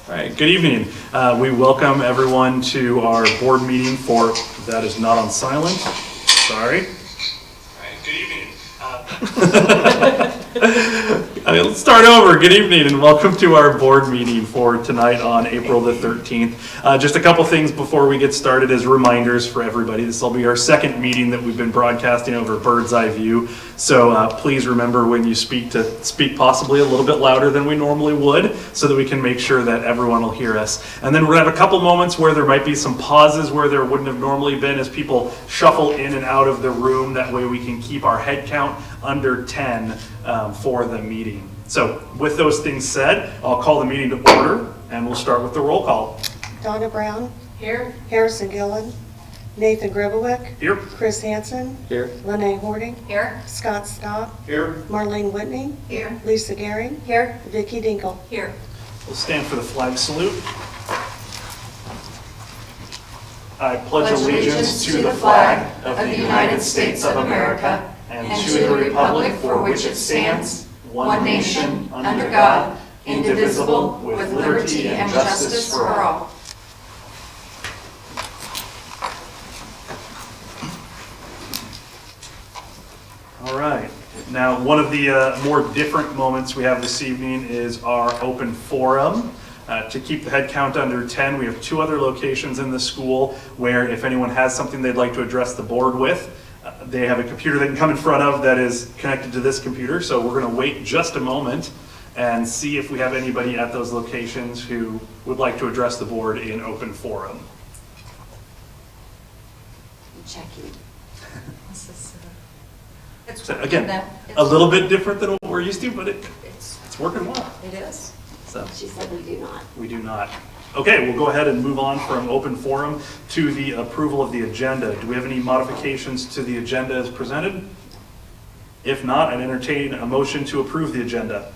All right, good evening. We welcome everyone to our board meeting for, that is not on silent, sorry. All right, good evening. Let's start over. Good evening and welcome to our board meeting for tonight on April the 13th. Just a couple things before we get started as reminders for everybody. This will be our second meeting that we've been broadcasting over Bird's Eye View. So please remember when you speak to speak possibly a little bit louder than we normally would so that we can make sure that everyone will hear us. And then we're gonna have a couple moments where there might be some pauses where there wouldn't have normally been as people shuffle in and out of the room. That way we can keep our head count under 10 for the meeting. So with those things said, I'll call the meeting to order and we'll start with the roll call. Donna Brown. Here. Harrison Gillen. Nathan Gribowick. Here. Chris Hansen. Here. Lene Hording. Here. Scott Staub. Here. Marlene Whitney. Here. Lisa Gehring. Here. Vicki Dinkle. Here. We'll stand for the flag salute. I pledge allegiance to the flag of the United States of America and to the republic for which it stands, one nation, under God, indivisible, with liberty and justice for all. All right. Now, one of the more different moments we have this evening is our open forum. To keep the head count under 10, we have two other locations in the school where if anyone has something they'd like to address the board with, they have a computer they can come in front of that is connected to this computer. So we're going to wait just a moment and see if we have anybody at those locations who would like to address the board in open forum. Checking. So again, a little bit different than what we're used to, but it's working well. It is. So She said we do not. we do not. Okay, we'll go ahead and move on from open forum to the approval of the agenda. Do we have any modifications to the agenda as presented? If not, I'd entertain a motion to approve the agenda.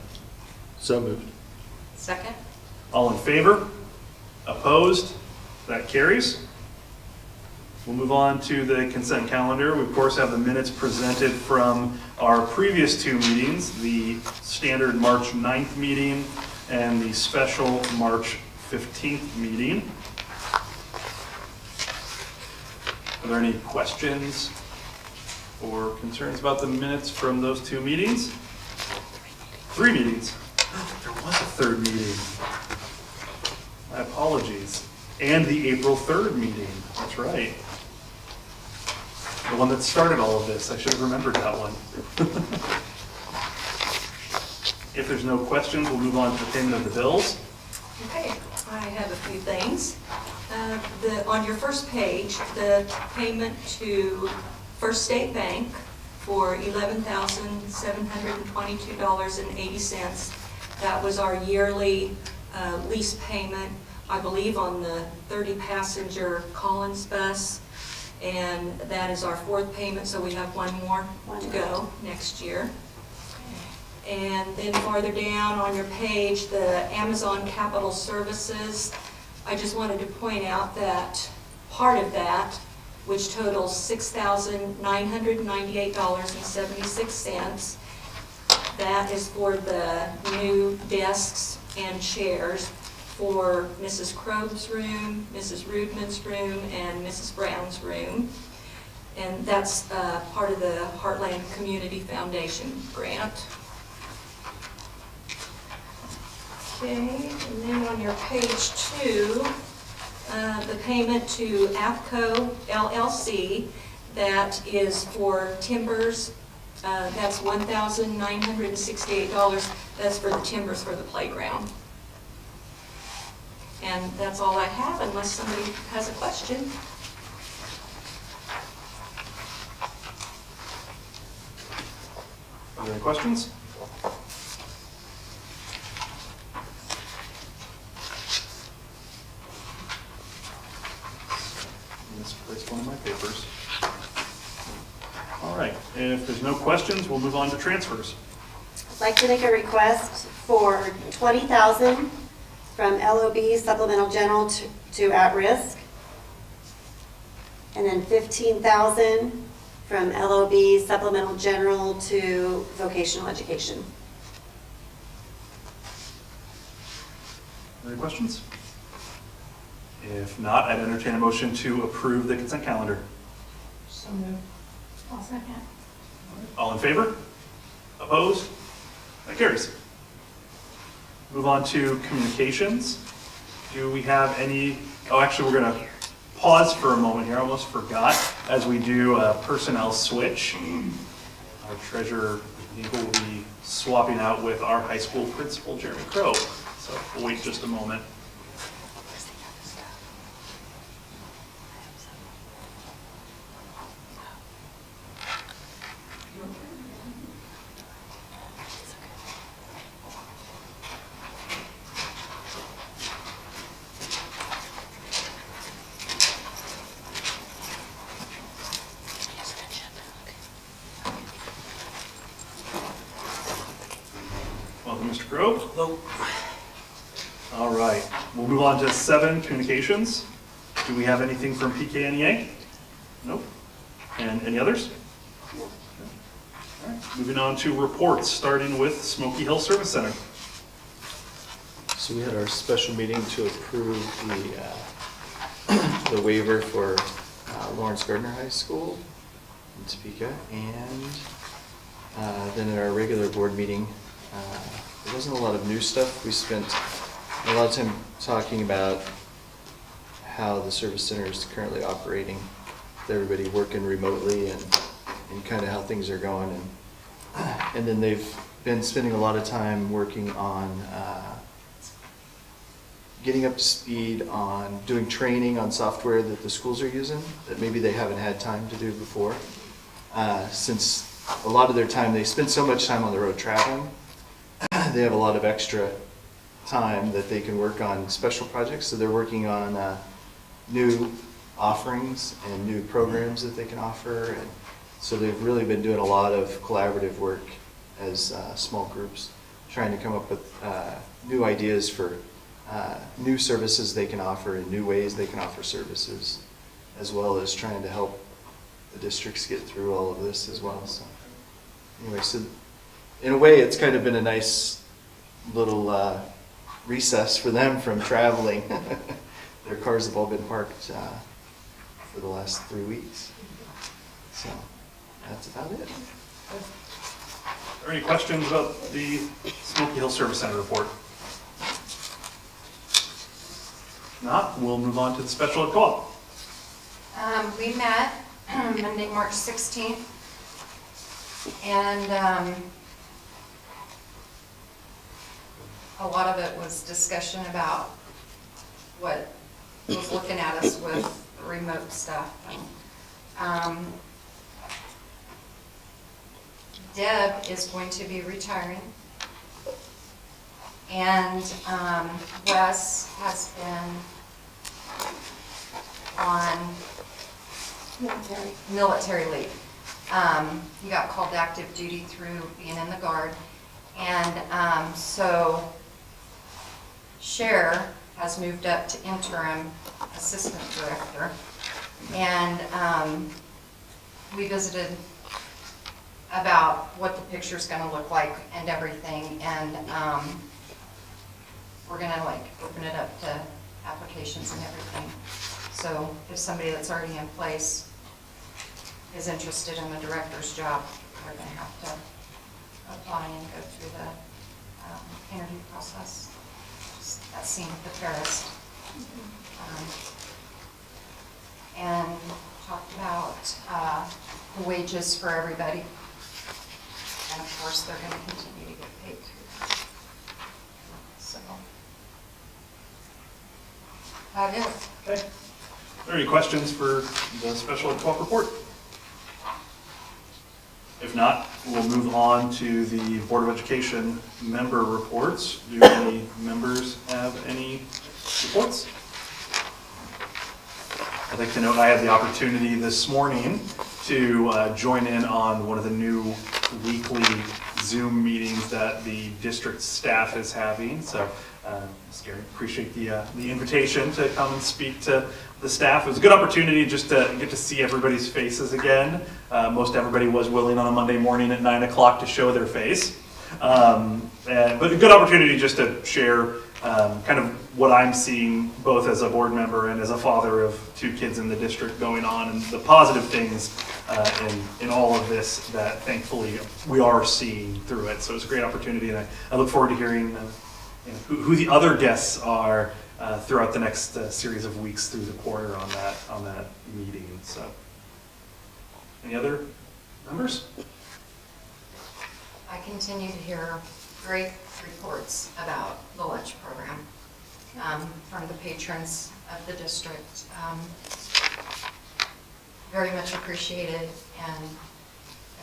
So moved. Second. All in favor? Opposed? That carries. We'll move on to the consent calendar. We of course have the minutes presented from our previous two meetings, the standard March 9th meeting and the special March 15th meeting. Are there any questions or concerns about the minutes from those two meetings? Three meetings. There was a third meeting. My apologies. And the April 3rd meeting. That's right. The one that started all of this. I should have remembered that one. If there's no questions, we'll move on to the payment of the bills. Okay, I have a few things. On your first page, the payment to First State Bank for $11,722.80. That was our yearly lease payment, I believe, on the 30-passenger Collins bus. And that is our fourth payment, so we have one more to go next year. And then farther down on your page, the Amazon Capital Services, I just wanted to point out that part of that, which totals $6,998.76, that is for the new desks and chairs for Mrs. Crowe's room, Mrs. Rudman's room, and Mrs. Brown's room. And that's part of the Heartland Community Foundation grant. Okay, and then on your page 2, the payment to AFCO LLC, that is for timbers, that's $1,968. That's for the timbers for the playground. And that's all I have, unless somebody has a question. Are there any questions? Misplaced one of my papers. All right, if there's no questions, we'll move on to transfers. I'd like to make a request for $20,000 from LOB Supplemental General to at-risk. And then $15,000 from LOB Supplemental General to vocational education. Are there Any questions? If not, I'd entertain a motion to approve the consent calendar. So moved. I'll second. All in favor? Opposed? That carries. Move on to communications. Do we have any, oh, actually, we're going to pause for a moment here. I almost forgot as we do a personnel switch. Our treasurer, Nicole, will be swapping out with our high school principal, Jeremy Crow. So we'll wait just a moment. Welcome, Mr. Grove. Hello. All right, we'll move on to 7, communications. Do we have anything from PKNEA? Nope. And any others? All right, moving on to reports, starting with Smoky Hill Service Center. So we had our special meeting to approve the waiver for Lawrence Gardner High School in Topeka, and then at our regular board meeting, there wasn't a lot of new stuff. We spent a lot of time talking about how the service center is currently operating, with everybody working remotely, and kind of how things are going. And then they've been spending a lot of time working on getting up to speed on doing training on software that the schools are using that maybe they haven't had time to do before. Since a lot of their time, they spend so much time on the road traveling, they have a lot of extra time that they can work on special projects. So they're working on new offerings and new programs that they can offer. And so they've really been doing a lot of collaborative work as small groups, trying to come up with new ideas for new services they can offer and new ways they can offer services, as well as trying to help the districts get through all of this as well. So anyway, so in a way, it's kind of been a nice little recess for them from traveling. Their cars have all been parked for the last 3 weeks. So that's about it. Are there any questions about the Smoky Hill Service Center report? If not, we'll move on to the special ed co-op. We met Monday, March 16th, and a lot of it was discussion about what was looking at us with remote stuff. Deb is going to be retiring, and Wes has been on military leave. He got called to active duty through being in the Guard, and so Cher has moved up to interim assistant director, and we visited about what the picture's going to look like and everything, and we're going to open it up to applications and everything. So if somebody that's already in place is interested in the director's job, we're going to have to apply and go through the interview process. That seemed the fairest. And talked about the wages for everybody. And of course, they're going to continue to get paid through that. So, that is. Okay. Are there any questions for the special ed co-op report? If not, we'll move on to the Board of Education member reports. Do any members have any reports? I'd like to note I had the opportunity this morning to join in on one of the new weekly Zoom meetings that the district staff is having. So, Gary, appreciate the invitation to come and speak to the staff. It was a good opportunity just to get to see everybody's faces again. Most everybody was willing on a Monday morning at 9 o'clock to show their face. But a good opportunity just to share kind of what I'm seeing both as a board member and as a father of 2 kids in the district going on, and the positive things in all of this that thankfully we are seeing through it. So it's a great opportunity, and I look forward to hearing who the other guests are throughout the next series of weeks through the quarter on that meeting. So, any other members? I continue to hear great reports about the lunch program from the patrons of the district. Very much appreciated, and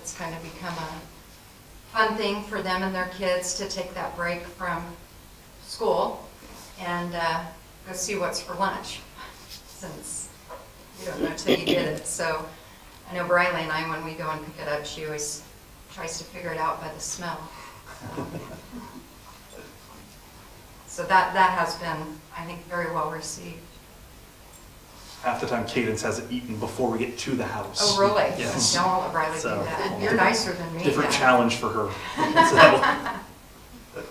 it's kind of become a fun thing for them and their kids to take that break from school and go see what's for lunch, since you don't know till you get it. So I know Briley and I, when we go and pick it up, she always tries to figure it out by the smell. So that has been, I think, very well received. Half the time Cadence has it eaten before we get to the house. Oh, really? Yes. Don't let Briley do So, that. You're nicer than me. Different yeah. challenge for her. So,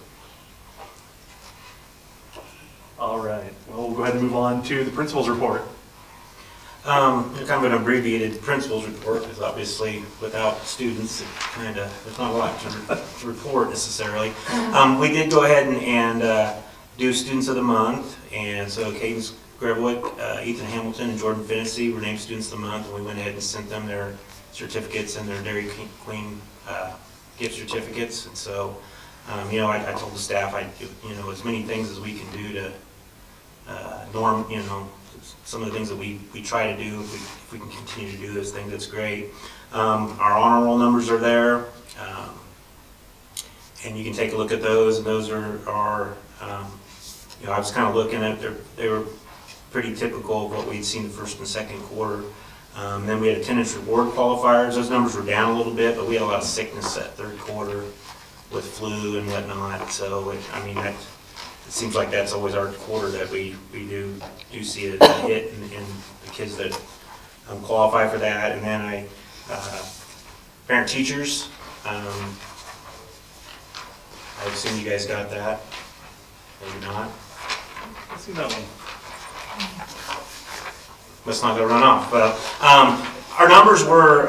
all right, well, we'll go ahead and move on to the principal's report. Kind of an abbreviated principal's report, because obviously without students, there's not a lot to report necessarily. We did go ahead and do Students of the Month, and so Cadence Grevoic, Ethan Hamilton, and Jordan Finnessy were named Students of the Month, and we went ahead and sent them their certificates and their Dairy Queen gift certificates. And so, I told the staff, as many things as we can do to some of the things that we try to do, if we can continue to do those things, that's great. Our honor roll numbers are there, and you can take a look at those, and those are I was kind of looking at, they were pretty typical of what we'd seen the first and second quarter. Then we had attendance reward qualifiers. Those numbers were down a little bit, but we had a lot of sickness that third quarter with flu and whatnot. So, it seems like that's always our quarter that we do see a hit in the kids that qualify for that. And then parent teachers, I assume you guys got that, maybe not. Let's see that one. That's not gonna run off. But our numbers were,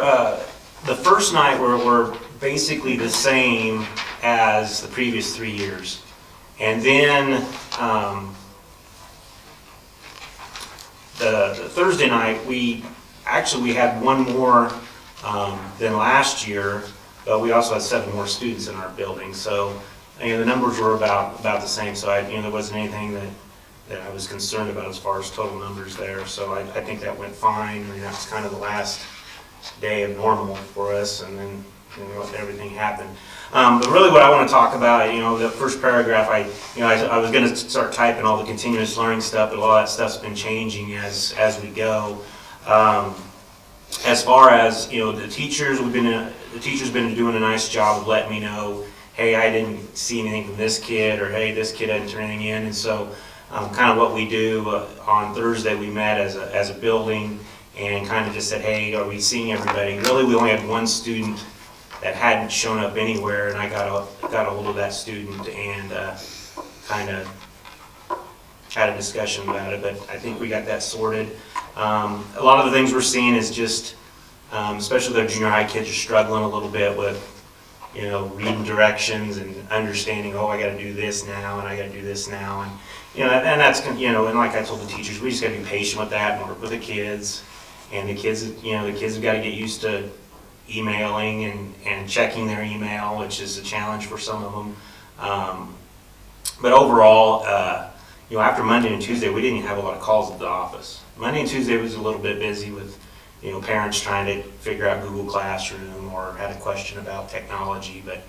the first night were basically the same as the previous 3 years. And then the Thursday night, we had one more than last year, but we also had 7 more students in our building. So the numbers were about the same. So there wasn't anything that I was concerned about as far as total numbers there. So I think that went fine. That was kind of the last day of normal for us, and then everything happened. But really what I want to talk about, the first paragraph, I was going to start typing all the continuous learning stuff, but a lot of that stuff's been changing as we go. As far as, the teachers, the teachers been doing a nice job of letting me know, hey, I didn't see anything from this kid, or hey, this kid hadn't turned anything in. And so kind of what we do on Thursday, we met as a building and kind of just said, hey, are we seeing everybody? Really, we only had one student that hadn't shown up anywhere, and I got a hold of that student and kind of had a discussion about it, but I think we got that sorted. A lot of the things we're seeing is just, especially the junior high kids are struggling a little bit with, reading directions and understanding, oh, I got to do this now, and I got to do this now, and and that's, and like I told the teachers, we just got to be patient with that and work with the kids, and the kids have got to get used to emailing and checking their email, which is a challenge for some of them. But overall, after Monday and Tuesday, we didn't even have a lot of calls at the office. Monday and Tuesday was a little bit busy with, parents trying to figure out Google Classroom or had a question about technology, but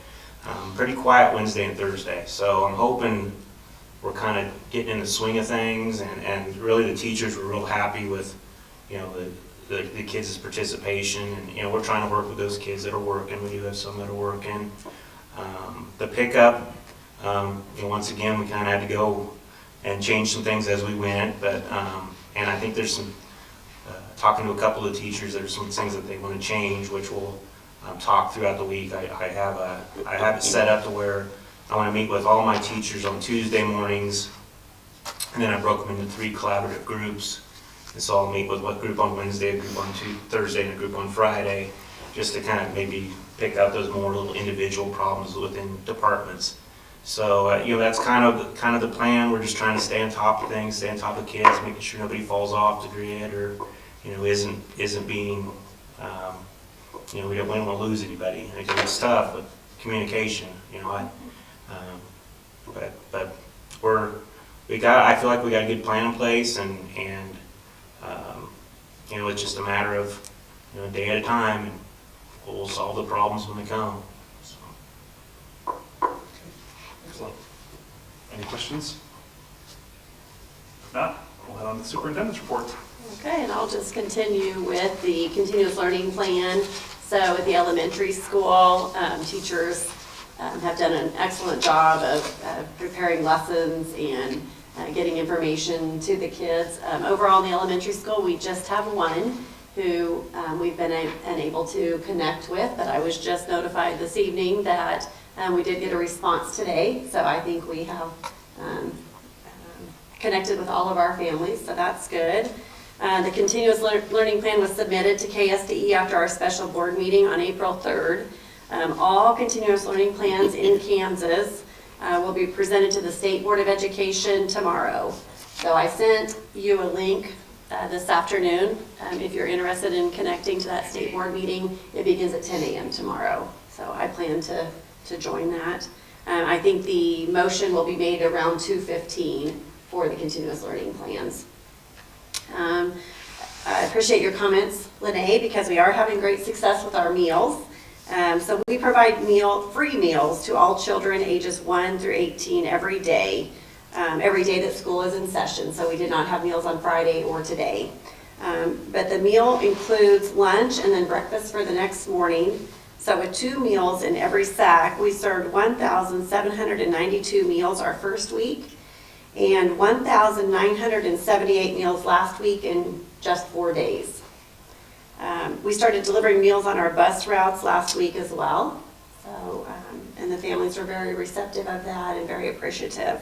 pretty quiet Wednesday and Thursday. So I'm hoping we're kind of getting in the swing of things, and really the teachers were real happy with, the kids' participation, and we're trying to work with those kids that are working. We do have some that are working. The pickup, once again, we kind of had to go and change some things as we went, but and I think there's some talking to a couple of teachers, there's some things that they want to change, which we'll talk throughout the week. I have it set up to where I want to meet with all my teachers on Tuesday mornings And then I broke them into 3 collaborative groups. And so I'll meet with one group on Wednesday, a group on Thursday, and a group on Friday, just to kind of maybe pick out those more little individual problems within departments. So, that's kind of the plan. We're just trying to stay on top of things, stay on top of kids, making sure nobody falls off the grid or, isn't being, we don't want to lose anybody. Because it's tough with communication, but I feel like we got a good plan in place, and it's just a matter of, a day at a time, and we'll solve the problems when they come. So. Excellent. Any questions? If not, we'll head on to the superintendent's report. Okay, and I'll just continue with the continuous learning plan. So at the elementary school, teachers have done an excellent job of preparing lessons and getting information to the kids. Overall in the elementary school, we just have one who we've been unable to connect with, but I was just notified this evening that we did get a response today. So I think we have connected with all of our families, so that's good. The continuous learning plan was submitted to KSDE after our special board meeting on April 3rd. All continuous learning plans in Kansas will be presented to the State Board of Education tomorrow. So I sent you a link this afternoon. If you're interested in connecting to that State Board meeting, it begins at 10 a.m. tomorrow. So I plan to join that. I think the motion will be made around 2:15 for the continuous learning plans. I appreciate your comments, Lene, because we are having great success with our meals. So we provide free meals to all children ages 1 through 18 every day that school is in session. So we did not have meals on Friday or today. But the meal includes lunch and then breakfast for the next morning. So with 2 meals in every sack, we served 1,792 meals our first week and 1,978 meals last week in just 4 days. We started delivering meals on our bus routes last week as well. So, and the families were very receptive of that and very appreciative.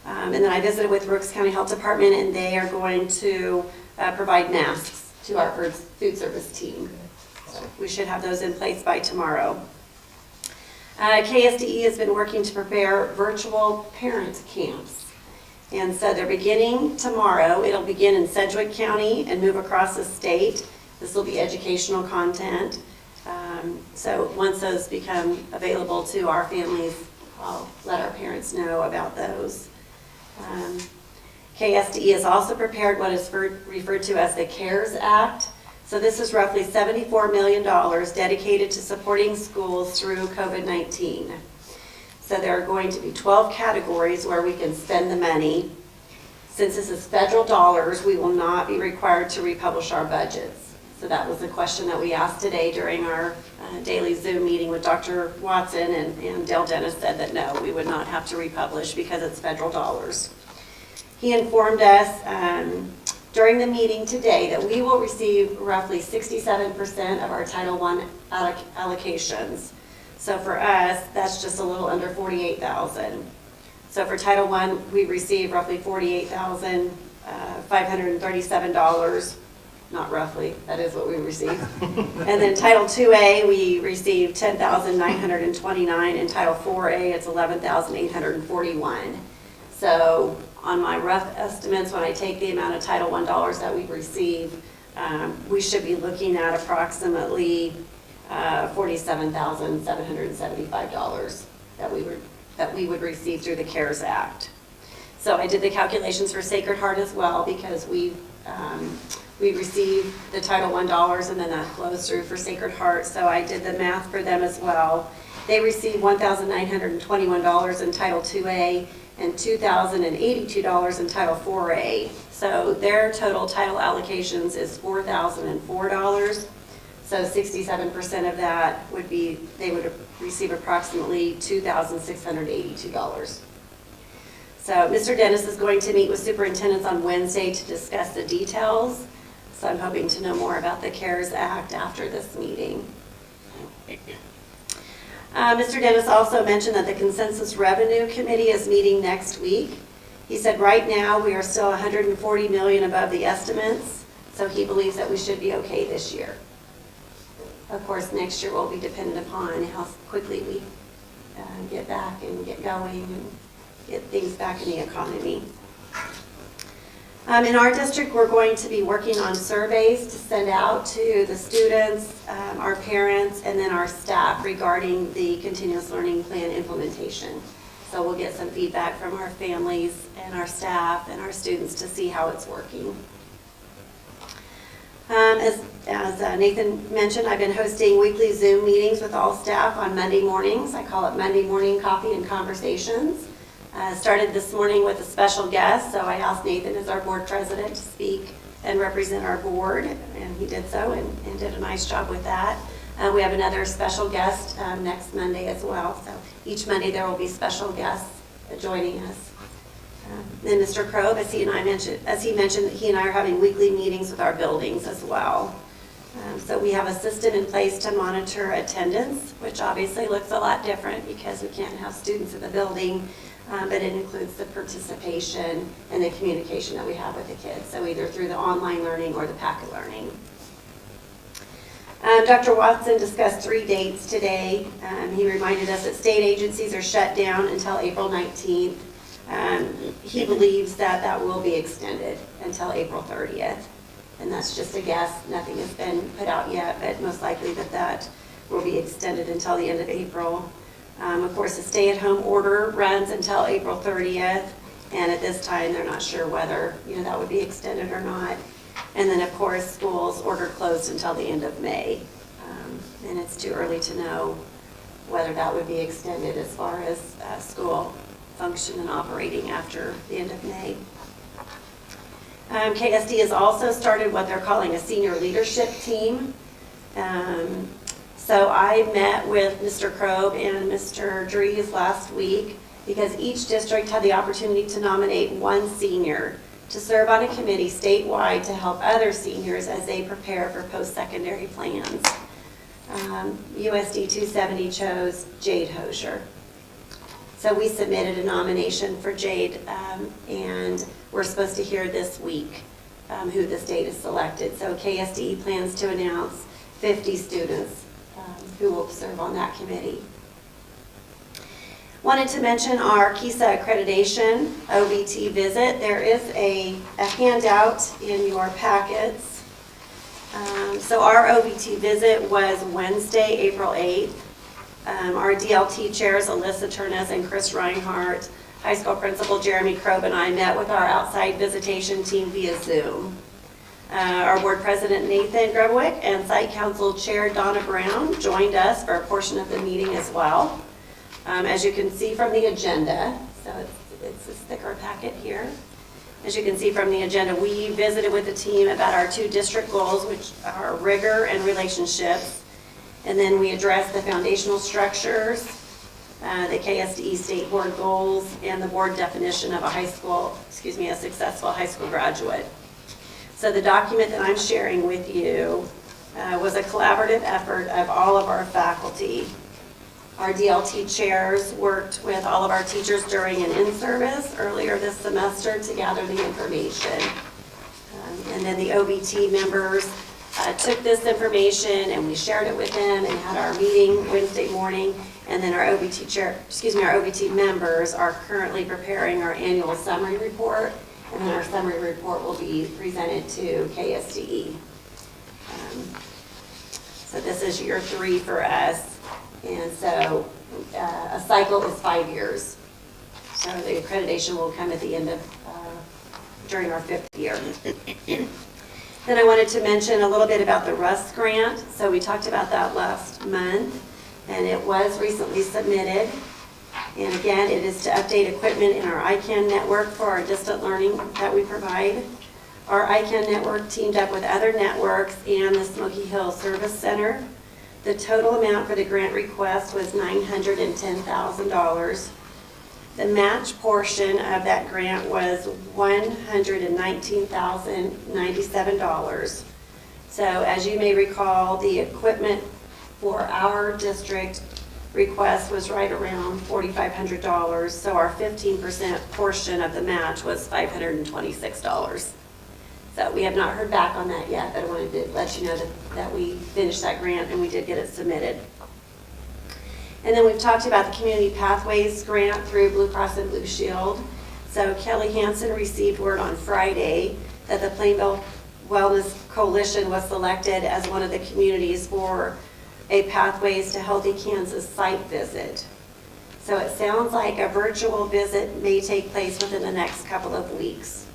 And then I visited with Brooks County Health Department, and they are going to provide masks to our food service team. So we should have those in place by tomorrow. KSDE has been working to prepare virtual parent camps. And so they're beginning tomorrow. It'll begin in Sedgwick County and move across the state. This will be educational content. So once those become available to our families, I'll let our parents know about those. KSDE has also prepared what is referred to as the CARES Act. So this is roughly $74 million dedicated to supporting schools through COVID-19. So there are going to be 12 categories where we can spend the money. Since this is federal dollars, we will not be required to republish our budgets. So that was the question that we asked today during our daily Zoom meeting with Dr. Watson, and Dale Dennis said that no, we would not have to republish because it's federal dollars. He informed us during the meeting today that we will receive roughly 67% of our Title I allocations. So for us, that's just a little under $48,000. So for Title I, we receive roughly $48,537. Not roughly, that is what we receive. And then Title IIA, we receive $10,929. And Title IVA, it's $11,841. So on my rough estimates, when I take the amount of Title I dollars that we receive, we should be looking at approximately $47,775 that we would receive through the CARES Act. So I did the calculations for Sacred Heart as well, because we receive the Title I dollars and then that flows through for Sacred Heart. So I did the math for them as well. They receive $1,921 in Title IIA and $2,082 in Title IVA. So their total title allocations is $4,004. So 67% of that would be, they would receive approximately $2,682. So Mr. Dennis is going to meet with superintendents on Wednesday to discuss the details. So I'm hoping to know more about the CARES Act after this meeting. Mr. Dennis also mentioned that the Consensus Revenue Committee is meeting next week. He said right now we are still 140 million above the estimates, so he believes that we should be okay this year. Of course, next year will be dependent upon how quickly we get back and get going and get things back in the economy. In our district, we're going to be working on surveys to send out to the students, our parents, and then our staff regarding the continuous learning plan implementation. So we'll get some feedback from our families and our staff and our students to see how it's working. As Nathan mentioned, I've been hosting weekly Zoom meetings with all staff on Monday mornings. I call it Monday Morning Coffee and Conversations. Started this morning with a special guest, so I asked Nathan as our board president to speak and represent our board, and he did so and did a nice job with that. We have another special guest next Monday as well, so each Monday there will be special guests joining us. Then Mr. Crowe, as he mentioned, he and I are having weekly meetings with our buildings as well. So we have a system in place to monitor attendance, which obviously looks a lot different because we can't have students in the building, but it includes the participation and the communication that we have with the kids, so either through the online learning or the packet learning. Dr. Watson discussed 3 dates today. He reminded us that state agencies are shut down until April 19th. He believes that that will be extended until April 30th. And that's just a guess. Nothing has been put out yet, but most likely that will be extended until the end of April. Of course, the stay-at-home order runs until April 30th. And at this time, they're not sure whether that would be extended or not. And then, of course, schools order closed until the end of May. And it's too early to know whether that would be extended as far as school function and operating after the end of May. KSD has also started what they're calling a senior leadership team. So I met with Mr. Crowe and Mr. Dries last week because each district had the opportunity to nominate one senior to serve on a committee statewide to help other seniors as they prepare for post-secondary plans. USD 270 chose Jade Hosier. So we submitted a nomination for Jade, and we're supposed to hear this week who the state has selected. So KSDE plans to announce 50 students who will serve on that committee. Wanted to mention our KISA accreditation OBT visit. There is a handout in your packets. So our OBT visit was Wednesday, April 8th. Our DLT chairs, Alyssa Turnez and Chris Reinhardt, high school principal Jeremy Crobe, and I met with our outside visitation team via Zoom. Our board president Nathan Grebwick and site council chair Donna Brown joined us for a portion of the meeting as well. As you can see from the agenda, so it's this thicker packet here. As you can see from the agenda, we visited with the team about our 2 district goals, which are rigor and relationships. And then we addressed the foundational structures, the KSDE state board goals, and the board definition of a successful high school graduate. So the document that I'm sharing with you was a collaborative effort of all of our faculty. Our DLT chairs worked with all of our teachers during an in-service earlier this semester to gather the information. And then the OBT members took this information and we shared it with them and had our meeting Wednesday morning. And then our OBT members are currently preparing our annual summary report. And then our summary report will be presented to KSDE. So this is year 3 for us. And so a cycle is 5 years. So the accreditation will come at the end of, during our 5th year. Then I wanted to mention a little bit about the RUST grant. So we talked about that last month, and it was recently submitted. And again, it is to update equipment in our ICANN network for our distant learning that we provide. Our ICANN network teamed up with other networks and the Smoky Hill Service Center. The total amount for the grant request was $910,000. The match portion of that grant was $119,097. So as you may recall, the equipment for our district request was right around $4,500, so our 15% portion of the match was $526. So we have not heard back on that yet, but I wanted to let you know that we finished that grant and we did get it submitted. And then we've talked about the Community Pathways Grant through Blue Cross and Blue Shield. So Kelly Hansen received word on Friday that the Plainville Wellness Coalition was selected as one of the communities for a Pathways to Healthy Kansas site visit. So it sounds like a virtual visit may take place within the next couple of weeks.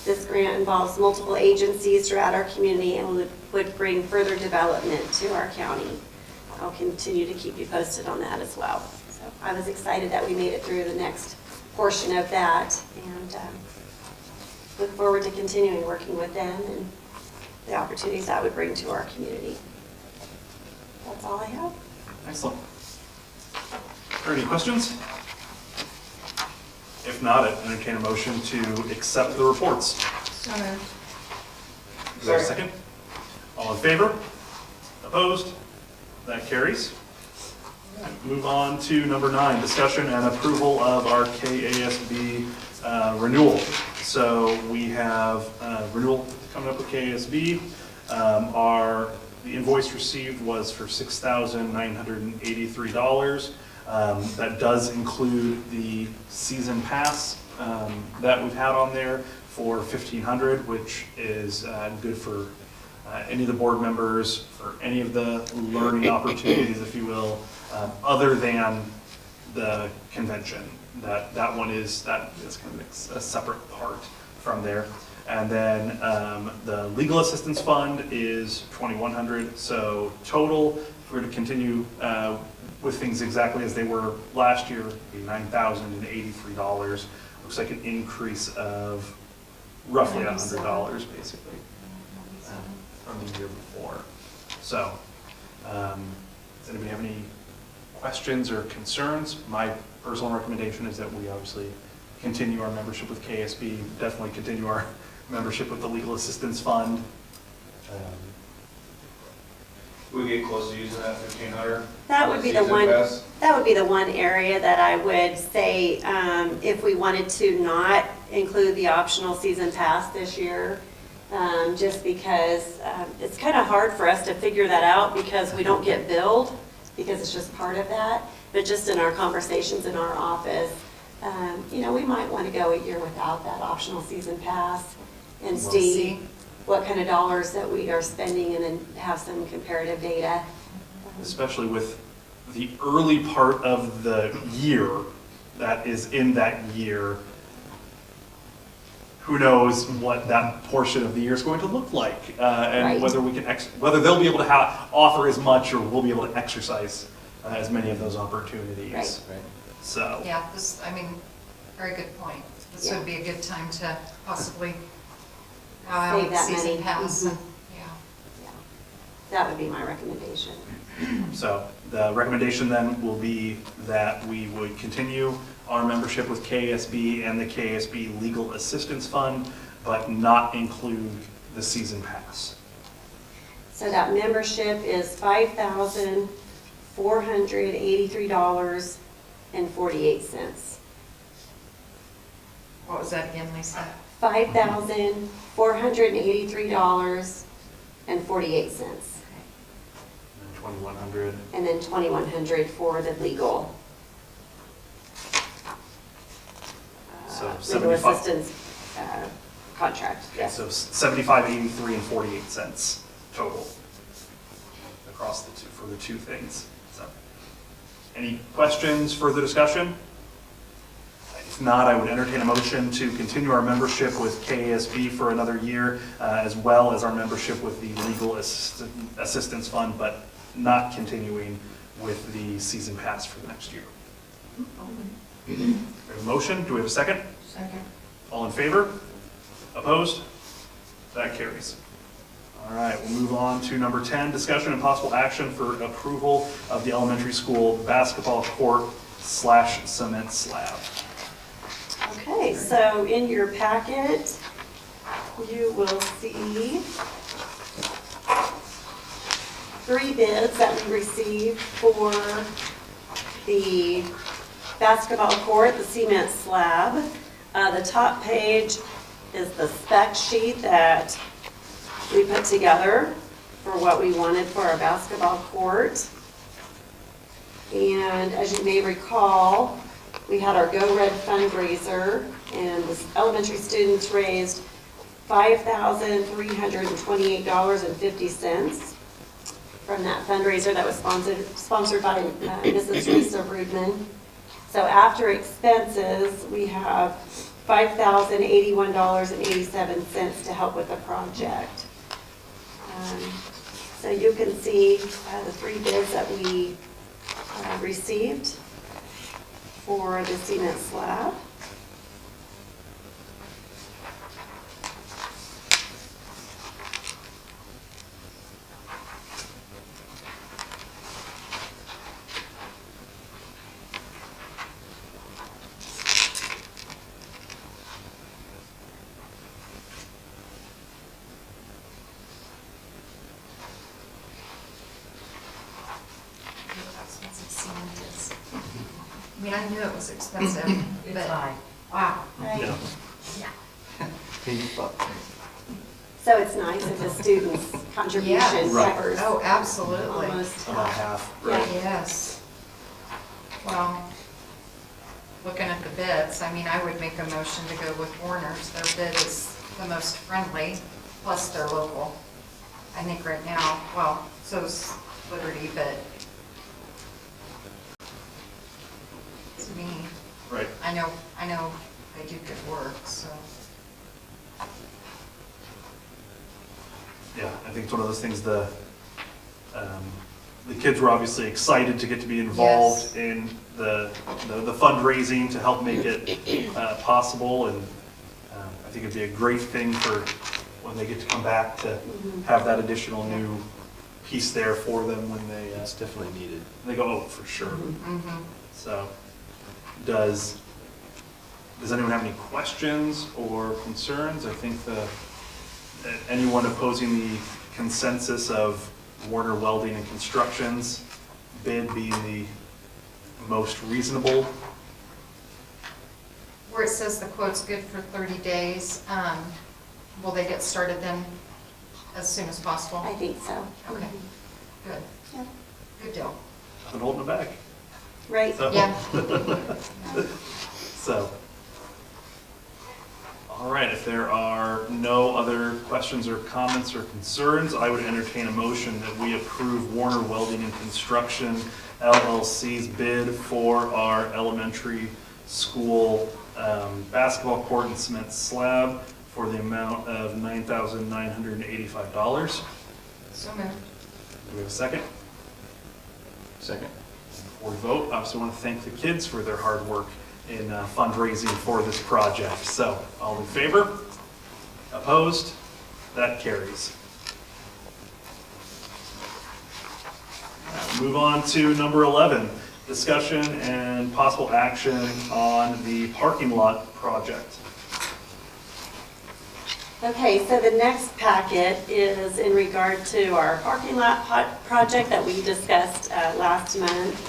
This grant involves multiple agencies throughout our community and would bring further development to our county. I'll continue to keep you posted on that as well. So I was excited that we made it through the next portion of that, and look forward to continuing working with them and the opportunities that would bring to our community. That's all I have. Excellent. Are there any questions? If not, I'd entertain a motion to accept the reports. So moved. Is there a second? All in favor? Opposed? That carries. All right, move on to number 9, discussion and approval of our KASB renewal. So we have renewal coming up with KASB. The invoice received was for $6,983. That does include the season pass that we've had on there for $1,500, which is good for any of the board members, for any of the learning opportunities, if you will, other than the convention. That is kind of a separate part from there. And then the legal assistance fund is $2,100. So total, if we were to continue with things exactly as they were last year, it'd be $9,083. Looks like an increase of roughly $100, basically, from the year before. So, does anybody have any questions or concerns? My personal recommendation is that we obviously continue our membership with KSB, definitely continue our membership with the Legal Assistance Fund. We get close to using that 1,500. That would be the Season one. pass? That would be the one area that I would say, if we wanted to not include the optional season pass this year, just because it's kind of hard for us to figure that out because we don't get billed, because it's just part of that. But just in our conversations in our office, we might want to go a year without that optional season pass and see what kind of dollars that we are spending and then have some comparative data. Especially with the early part of the year that is in that year, who knows what that portion of the year is going to look like, and Right. whether we can whether they'll be able to offer as much, or we'll be able to exercise as many of those opportunities. Right. Right. So Yeah, very good point. This Yeah. would be a good time to possibly go Save out that season money. pass. Mhm. and- Yeah. Yeah. That would be my recommendation. So the recommendation then will be that we would continue our membership with KSB and the KSB Legal Assistance Fund, but not include the season pass. So that membership is $5,483.48. What was that again, Lisa? $5,483.48. 2,100. And then $2,100 for the legal. So Legal 75. assistance contract. Okay, Yes. so 75.83 and 48 cents total across the two, for the two things. So, any questions, further discussion? If not, I would entertain a motion to continue our membership with KASB for another year, as well as our membership with the Legal Assistance Fund, but not continuing with the season pass for the next year. We have a motion, do we have a second? Second. All in favor? Opposed? That carries. All right, we'll move on to number 10, discussion and possible action for approval of the elementary school basketball court / cement slab. Okay, so in your packet, you will see 3 bids that we received for the basketball court, the cement slab. The top page is the spec sheet that we put together for what we wanted for our basketball court. And as you may recall, we had our Go Red fundraiser, and the elementary students raised $5,328.50 from that fundraiser that was sponsored by Mrs. Lisa Rudman. So after expenses, we have $5,081.87 to help with the project. So you can see the 3 bids that we received for the cement slab. I mean, I knew it was expensive, but, wow. Right. Yeah. So it's nice if the students' contribution Yes. Right. covers Oh, absolutely. almost About half. half, Yeah. right? Yes. Well, looking at the bids, I mean, I would make a motion to go with Warner's. Their bid is the most friendly, plus they're local. I think right now, well, so's Liberty, but to me, Right. I know they do good work, so. Yeah, I think it's one of those things, the kids were obviously excited to get to be involved Yes. in the fundraising to help make it possible, and I think it'd be a great thing for when they get to come back to have that additional new piece there for them when they, It's definitely needed. they go, oh, for sure. Mm-hmm. So, does anyone have any questions or concerns? I think anyone opposing the consensus of Warner Welding and Construction's bid being the most reasonable? Where it says the quote's good for 30 days, will they get started then as soon as possible? I think so. Okay, good, Yeah. good deal. Nothing holding it back. Right. So- Yeah. So, all right, if there are no other questions or comments or concerns, I would entertain a motion that we approve Warner Welding and Construction LLC's bid for our elementary school basketball court and cement slab for the amount of $9,985. So moved. Do we have a second? Second. Before we vote, obviously want to thank the kids for their hard work in fundraising for this project. So, all in favor? Opposed? That carries. Move on to number 11, discussion and possible action on the parking lot project. Okay, so the next packet is in regard to our parking lot project that we discussed last month.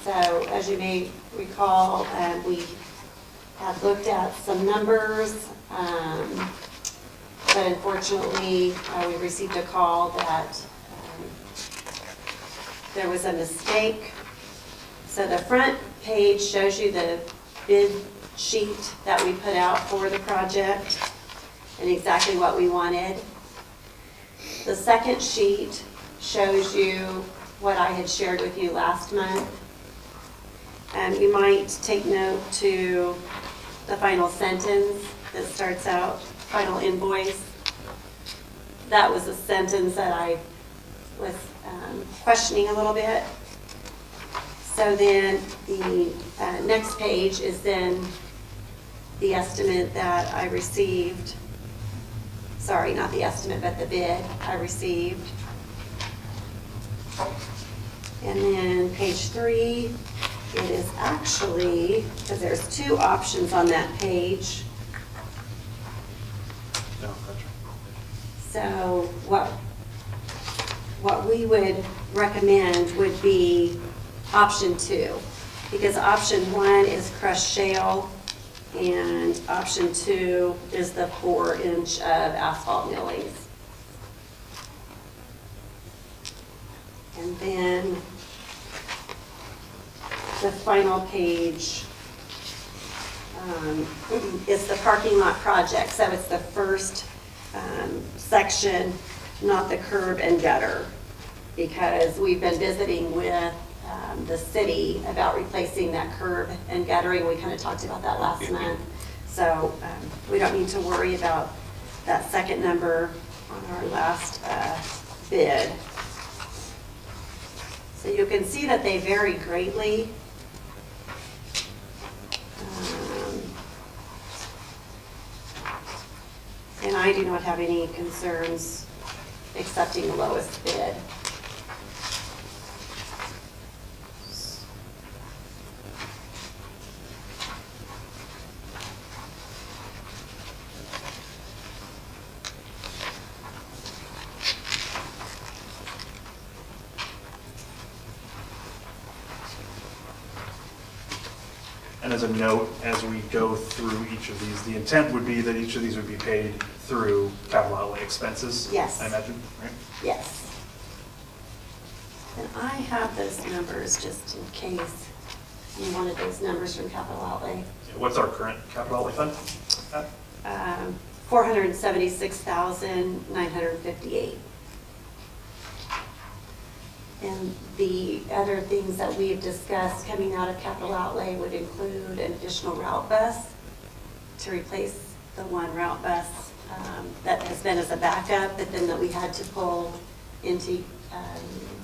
So as you may recall, we had looked at some numbers, but unfortunately, we received a call that there was a mistake. So the front page shows you the bid sheet that we put out for the project and exactly what we wanted. The second sheet shows you what I had shared with you last month. You might take note to the final sentence that starts out, final invoice. That was a sentence that I was questioning a little bit. So then the next page is then the estimate that I received. Sorry, not the estimate, but the bid I received. And then page 3, it is actually, because there's 2 options on that page. No, gotcha. So what we would recommend would be option 2. because option 1 is crushed shale, and option 2 is the 4-inch of asphalt millings. And then the final page is the parking lot project. So it's the first section, not the curb and gutter, because we've been visiting with the city about replacing that curb and guttering. We kind of talked about that last month. So we don't need to worry about that second number on our last bid. So you can see that they vary greatly. And I do not have any concerns accepting the lowest bid. And as a note, as we go through each of these, the intent would be that each of these would be paid through capital outlay expenses. Yes. I imagine, right? Yes. And I have those numbers just in case you wanted those numbers from capital outlay. What's our current capital outlay fund at? 476,958. And the other things that we've discussed coming out of capital outlay would include an additional route bus to replace the one route bus that has been as a backup, but then that we had to pull into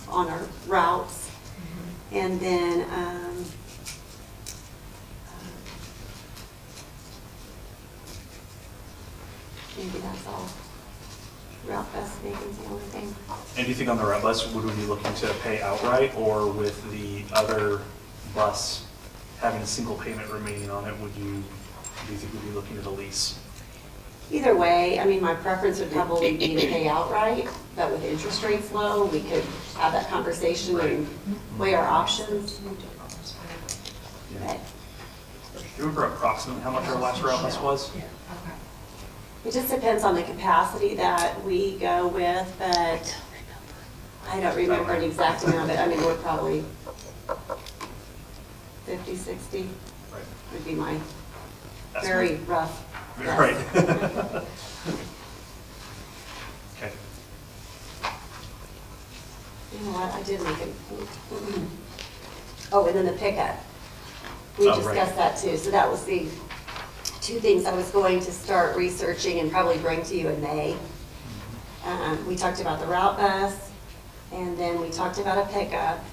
on our routes. And then maybe that's all. Route bus maintenance, the only thing. And do you think on the route bus, would we be looking to pay outright, or with the other bus having a single payment remaining on it, do you think we'd be looking at a lease? Either way, I mean, my preference would probably be to pay outright, but with interest rates low, we could have that conversation and weigh our options. But Do you remember approximately how much our last route bus was? it just depends on the capacity that we go with, but I don't remember an exact amount, but I mean, we're probably 50, 60 Right. would be my That's very rough guess. Right. Okay. You know what, I did make it. Oh, and then the pickup. We Oh, right. discussed that too. So that was the two things I was going to start researching and probably bring to you in May. We talked about the route bus, and then we talked about a pickup,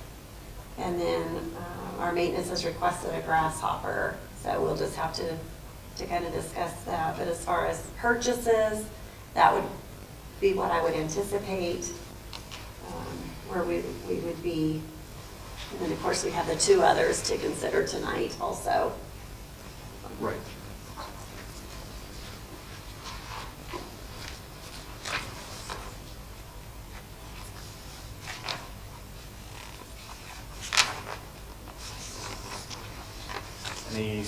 and then our maintenance has requested a grasshopper. So we'll just have to kind of discuss that. But as far as purchases, that would be what I would anticipate, where we would be. And then, of course, we have the two others to consider tonight also. Right. Any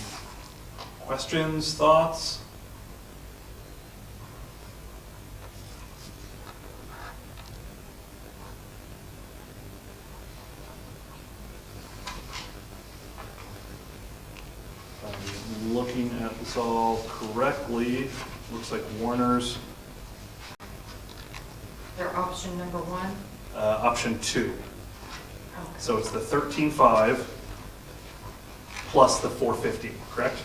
questions, thoughts? Looking at this all correctly, looks like Warner's, Their option number one? option 2. Okay. So it's the 13.5 plus the 450, correct?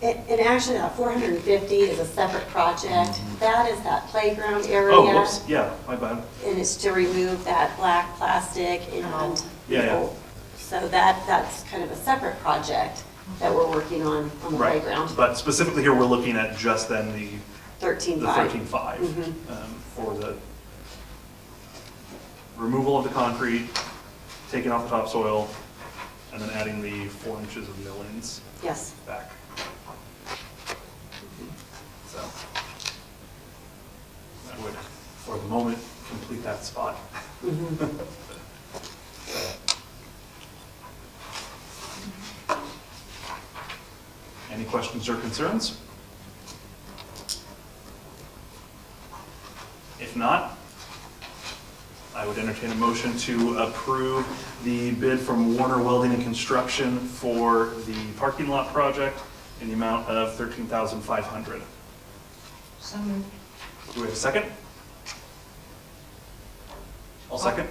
And actually, that 450 is a separate project. That is that playground area. Oh, whoops, yeah, my bad. And it's to remove that black plastic and. Yeah. So that's kind of a separate project that we're working on the Right. playground. But specifically here, we're looking at just then the 13.5. 13.5 Mhm. for the removal of the concrete, taking off the topsoil, and then adding the 4 inches of millings Yes. back. So that would, for the moment, complete that spot. questions or concerns? If not, I would entertain a motion to approve the bid from Warner Welding and Construction for the parking lot project in the amount of $13,500. So moved. Do we have a second? I'll second.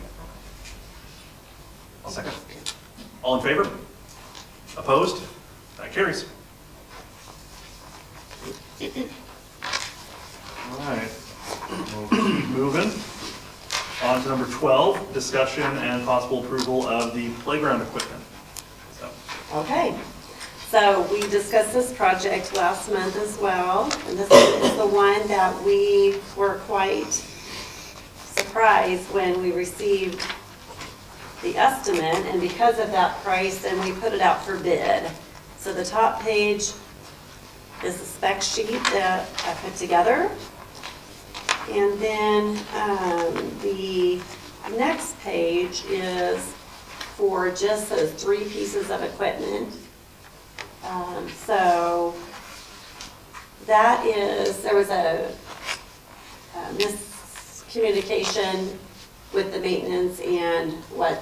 I'll second. All in favor? Opposed? That carries. All right, we'll keep moving. On to number 12, discussion and possible approval of the playground equipment. So, Okay, so we discussed this project last month as well, and this is the one that we were quite surprised when we received the estimate, and because of that price, then we put it out for bid. So the top page is the spec sheet that I put together. And then the next page is for just those 3 pieces of equipment. So that is, there was a miscommunication with the maintenance and what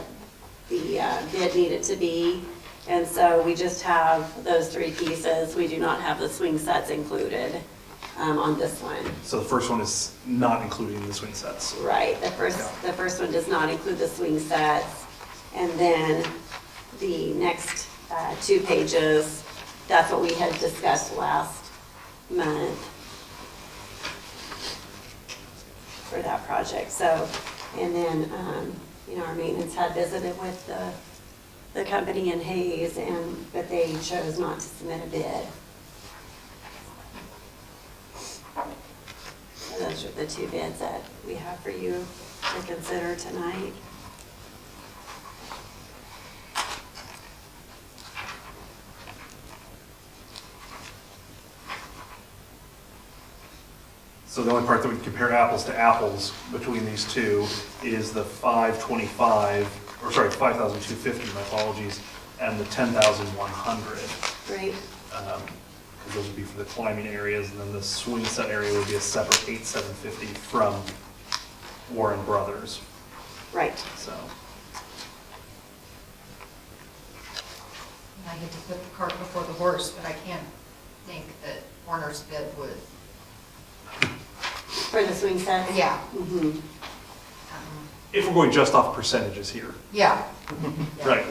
the bid needed to be. And so we just have those 3 pieces. We do not have the swing sets included on this one. so the first one is not including the swing sets. Right, the first one does not include the swing sets. And then the next 2 pages, that's what we had discussed last month for that project. So, and then, our maintenance had visited with the company in Hayes, but they chose not to submit a bid. So those are the 2 bids that we have for you to consider tonight. So the only part that would compare apples to apples between these two is the 5,250, my apologies, and the 10,100. Right, Because those would be for the climbing areas, and then the swing set area would be a separate 8,750 from Warren Brothers, right. so. I hate to put the cart before the horse, but I can't think that Warner's bid would, For the swing sets? yeah. Mhm. If we're going just off percentages here. Yeah. Right.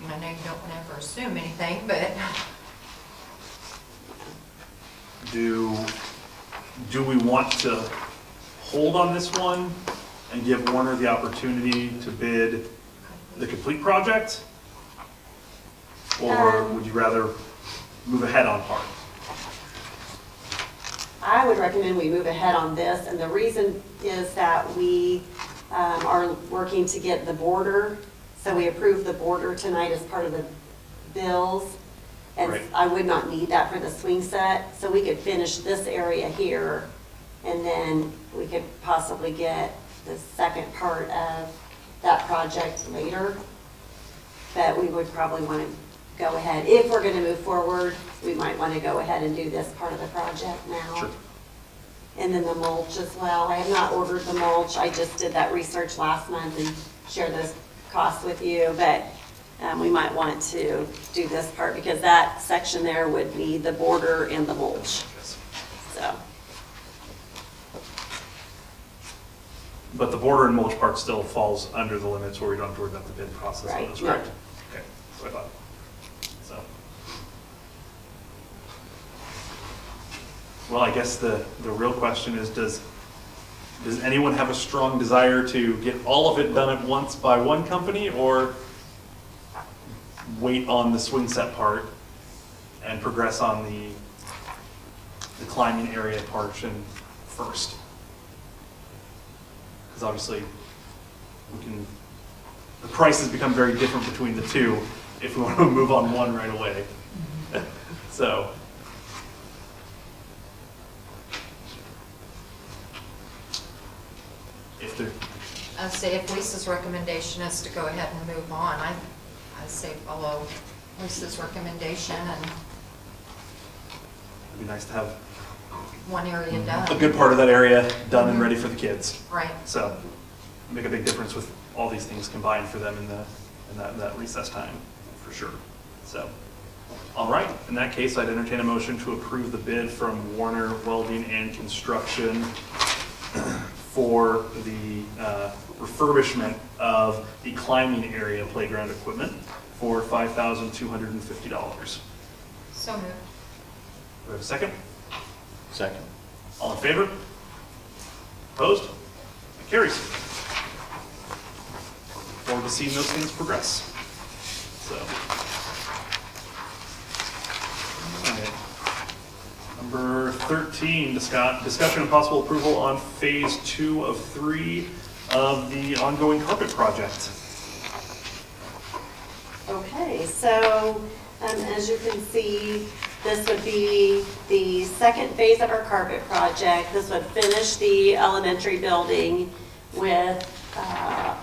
I know you don't want to ever assume anything, but Do we want to hold on this one and give Warner the opportunity to bid the complete project? Or would you rather move ahead on part? I would recommend we move ahead on this, and the reason is that we are working to get the border, so we approved the border tonight as part of the bills. And Right. I would not need that for the swing set, so we could finish this area here, and then we could possibly get the second part of that project later. But we would probably want to go ahead, if we're going to move forward, we might want to go ahead and do this part of the project now. Sure. And then the mulch as well. I have not ordered the mulch. I just did that research last month and shared those costs with you. But we might want to do this part because that section there would be the border and the mulch. So, But the border and mulch part still falls under the limits where we don't have to worry about the bid process. Right, That's yeah. correct? Okay, that's what I thought. So. Well, I guess the real question is, does anyone have a strong desire to get all of it done at once by one company, or wait on the swing set part and progress on the climbing area portion first? Because obviously, the prices become very different between the two if we want to move on one right away. So. If there, I'd say if Lisa's recommendation is to go ahead and move on, I'd say follow Lisa's recommendation and It'd be nice to have One area done. a good part of that area done and ready for the kids. Right. So, make a big difference with all these things combined for them in that recess time, for sure. So, all right, in that case, I'd entertain a motion to approve the bid from Warner Welding and Construction for the refurbishment of the climbing area playground equipment for $5,250. So moved. Do we have a second? Second. All in favor? Opposed? It carries. Forward to seeing those things progress. So. All right. Number 13, discussion and possible approval on phase 2 of 3 of the ongoing carpet project. Okay, so as you can see, this would be the second phase of our carpet project. This would finish the elementary building with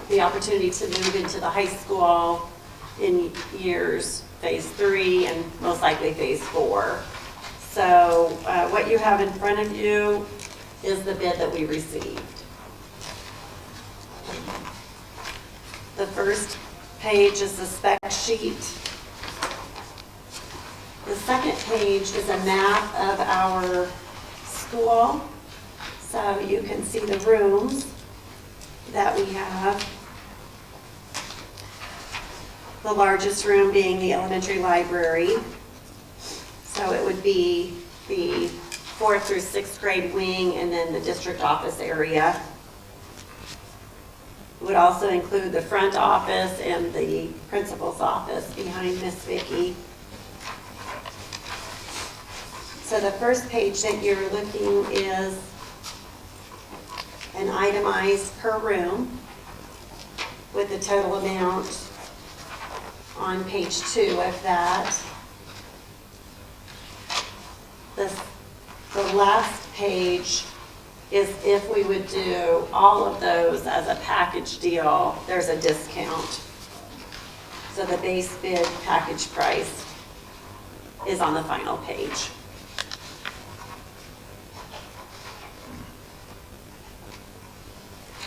the opportunity to move into the high school in years phase 3 and most likely phase 4. So what you have in front of you is the bid that we received. The first page is the spec sheet. The second page is a map of our school. So you can see the rooms that we have. The largest room being the elementary library. So it would be the 4th through 6th grade wing and then the district office area. It would also include the front office and the principal's office behind Miss Vicki. So the first page that you're looking is an itemized per room with the total amount on page 2 of that. The last page is if we would do all of those as a package deal, there's a discount. So the base bid package price is on the final page.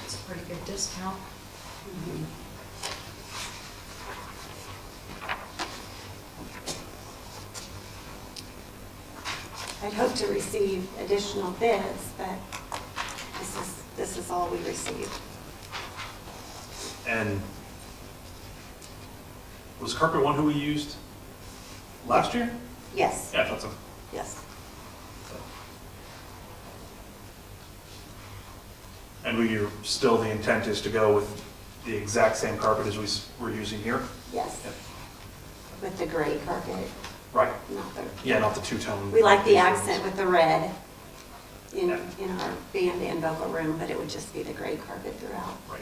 It's a pretty good discount. I'd hope to receive additional bids, but this is all we received. And was Carpet One who we used last year? Yes, Yeah, I thought so. yes. And still the intent is to go with the exact same carpet as we're using here? Yes. Yep. With the gray carpet, Right. not the. Yeah, not the two-tone. We like the accent with the red in Yeah. our band and vocal room, but it would just be the gray carpet throughout. Right.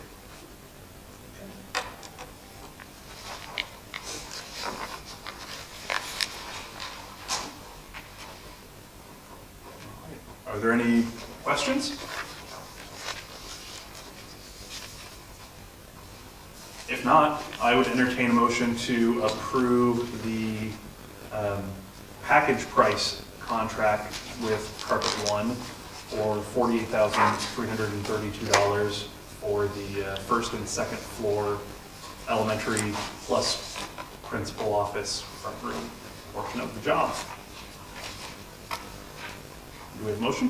Are there any questions? If not, I would entertain a motion to approve the package price contract with Carpet One for $48,332 for the first and second floor elementary plus principal office front room portion of the job. Do we have a motion?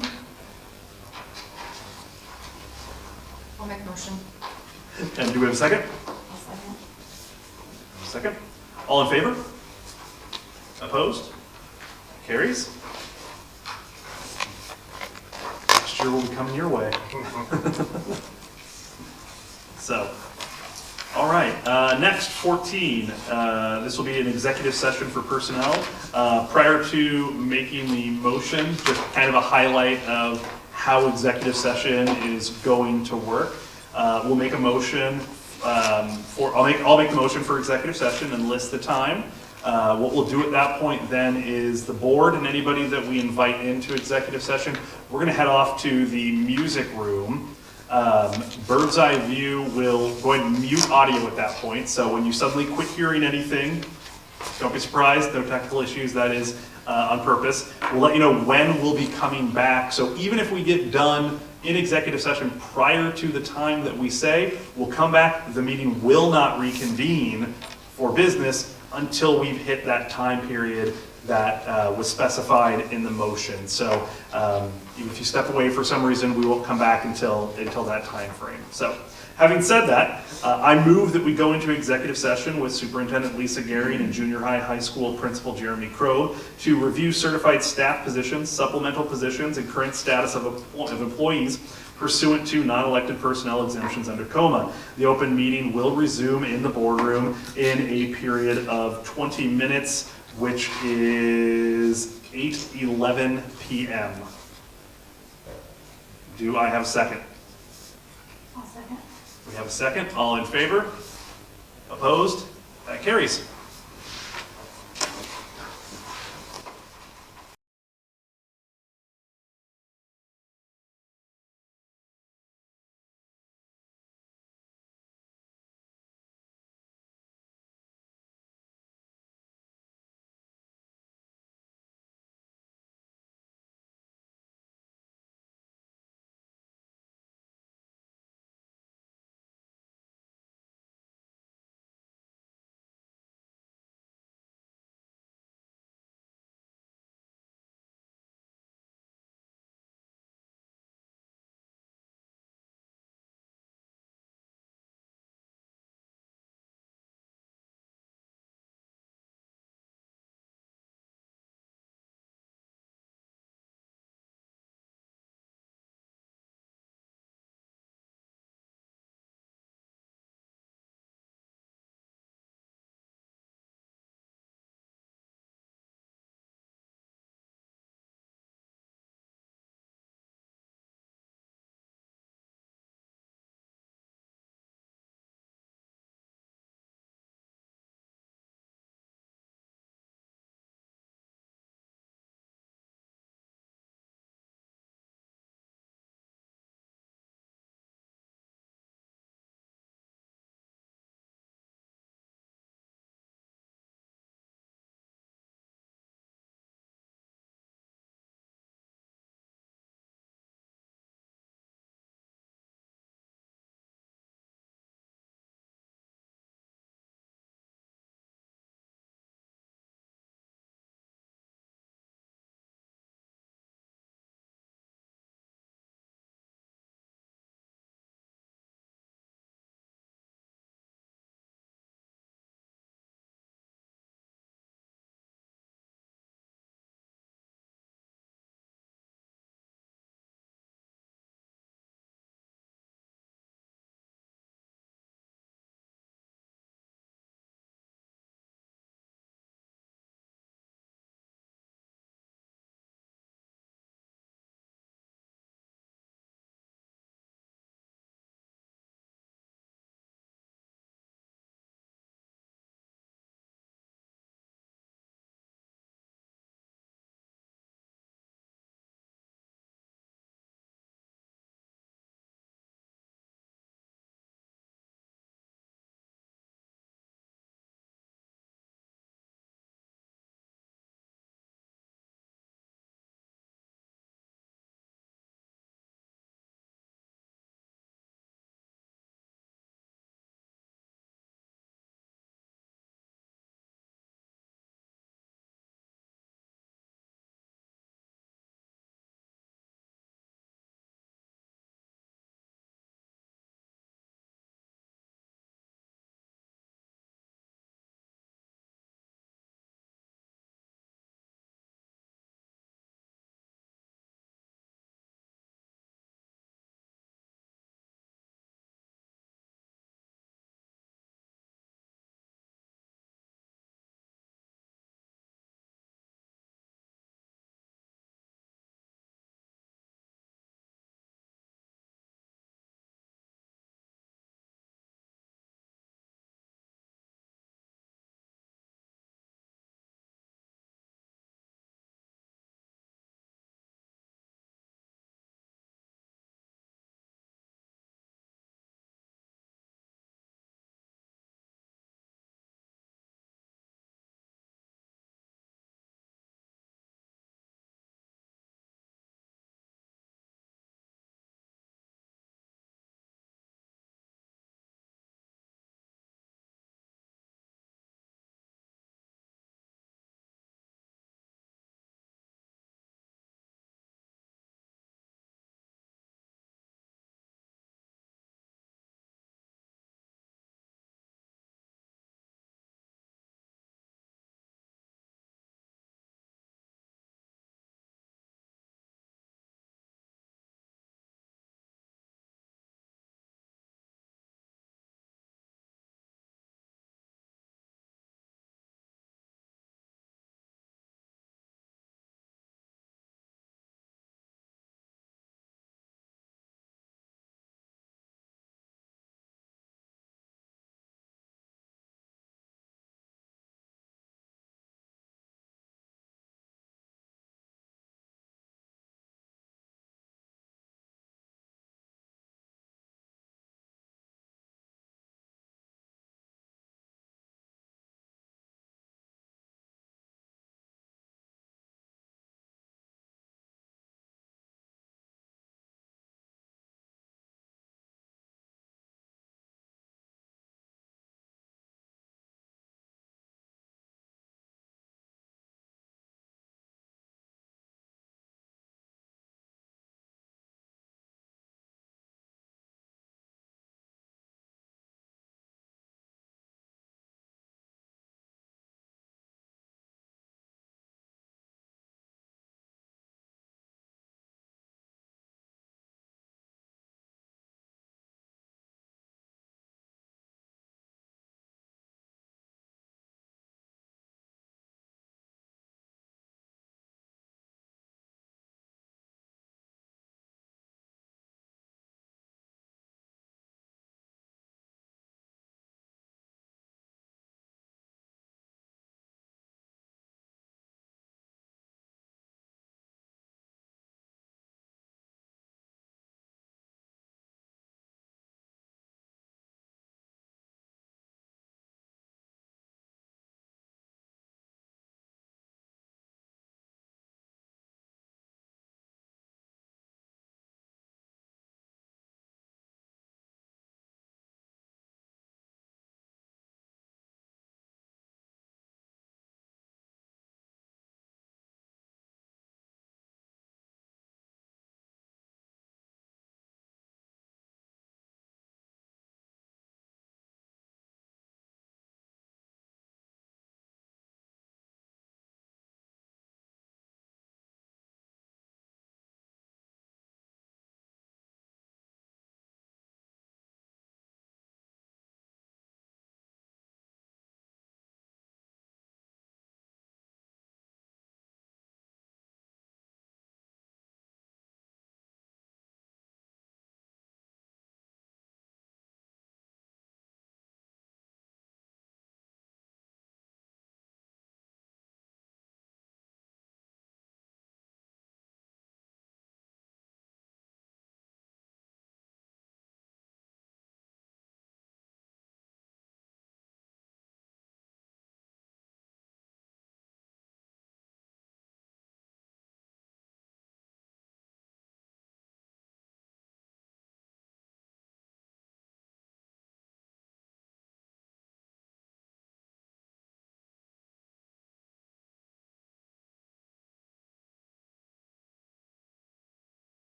I'll make a motion. And do we have a second? I'll second. Second. All in favor? Opposed? Carries? Next year will be coming your way. So, all right, next, 14. This will be an executive session for personnel. Prior to making the motion, just kind of a highlight of how executive session is going to work. We'll make a motion I'll make the motion for executive session and list the time. What we'll do at that point then is the board and anybody that we invite into executive session, we're gonna head off to the music room. Bird's eye view will go ahead and mute audio at that point. So when you suddenly quit hearing anything, don't be surprised, no technical issues. That is on purpose. We'll let you know when we'll be coming back. So even if we get done in executive session prior to the time that we say, we'll come back. The meeting will not reconvene for business until we've hit that time period that was specified in the motion. So if you step away for some reason, we won't come back until that time frame. So having said that, I move that we go into executive session with Superintendent Lisa Gehring and Junior High School Principal Jeremy Crow to review certified staff positions, supplemental positions, and current status of employees pursuant to non-elected personnel exemptions under COMA. The open meeting will resume in the boardroom in a period of 20 minutes, which is 8:11 p.m. Do I have a second? I'll second. We have a second. All in favor? Opposed? That carries.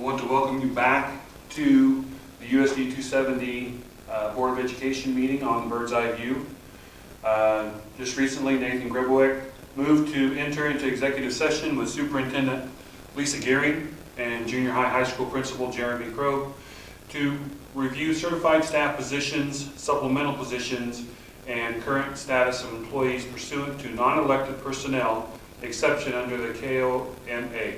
want to welcome you back to the USD 270 Board of Education meeting on the Bird's Eye View. Just recently, Nathan Gribowek moved to enter into executive session with Superintendent Lisa Gehring and Junior High School Principal Jeremy Crow to review certified staff positions, supplemental positions, and current status of employees pursuant to non-elected personnel exception under the KOMA.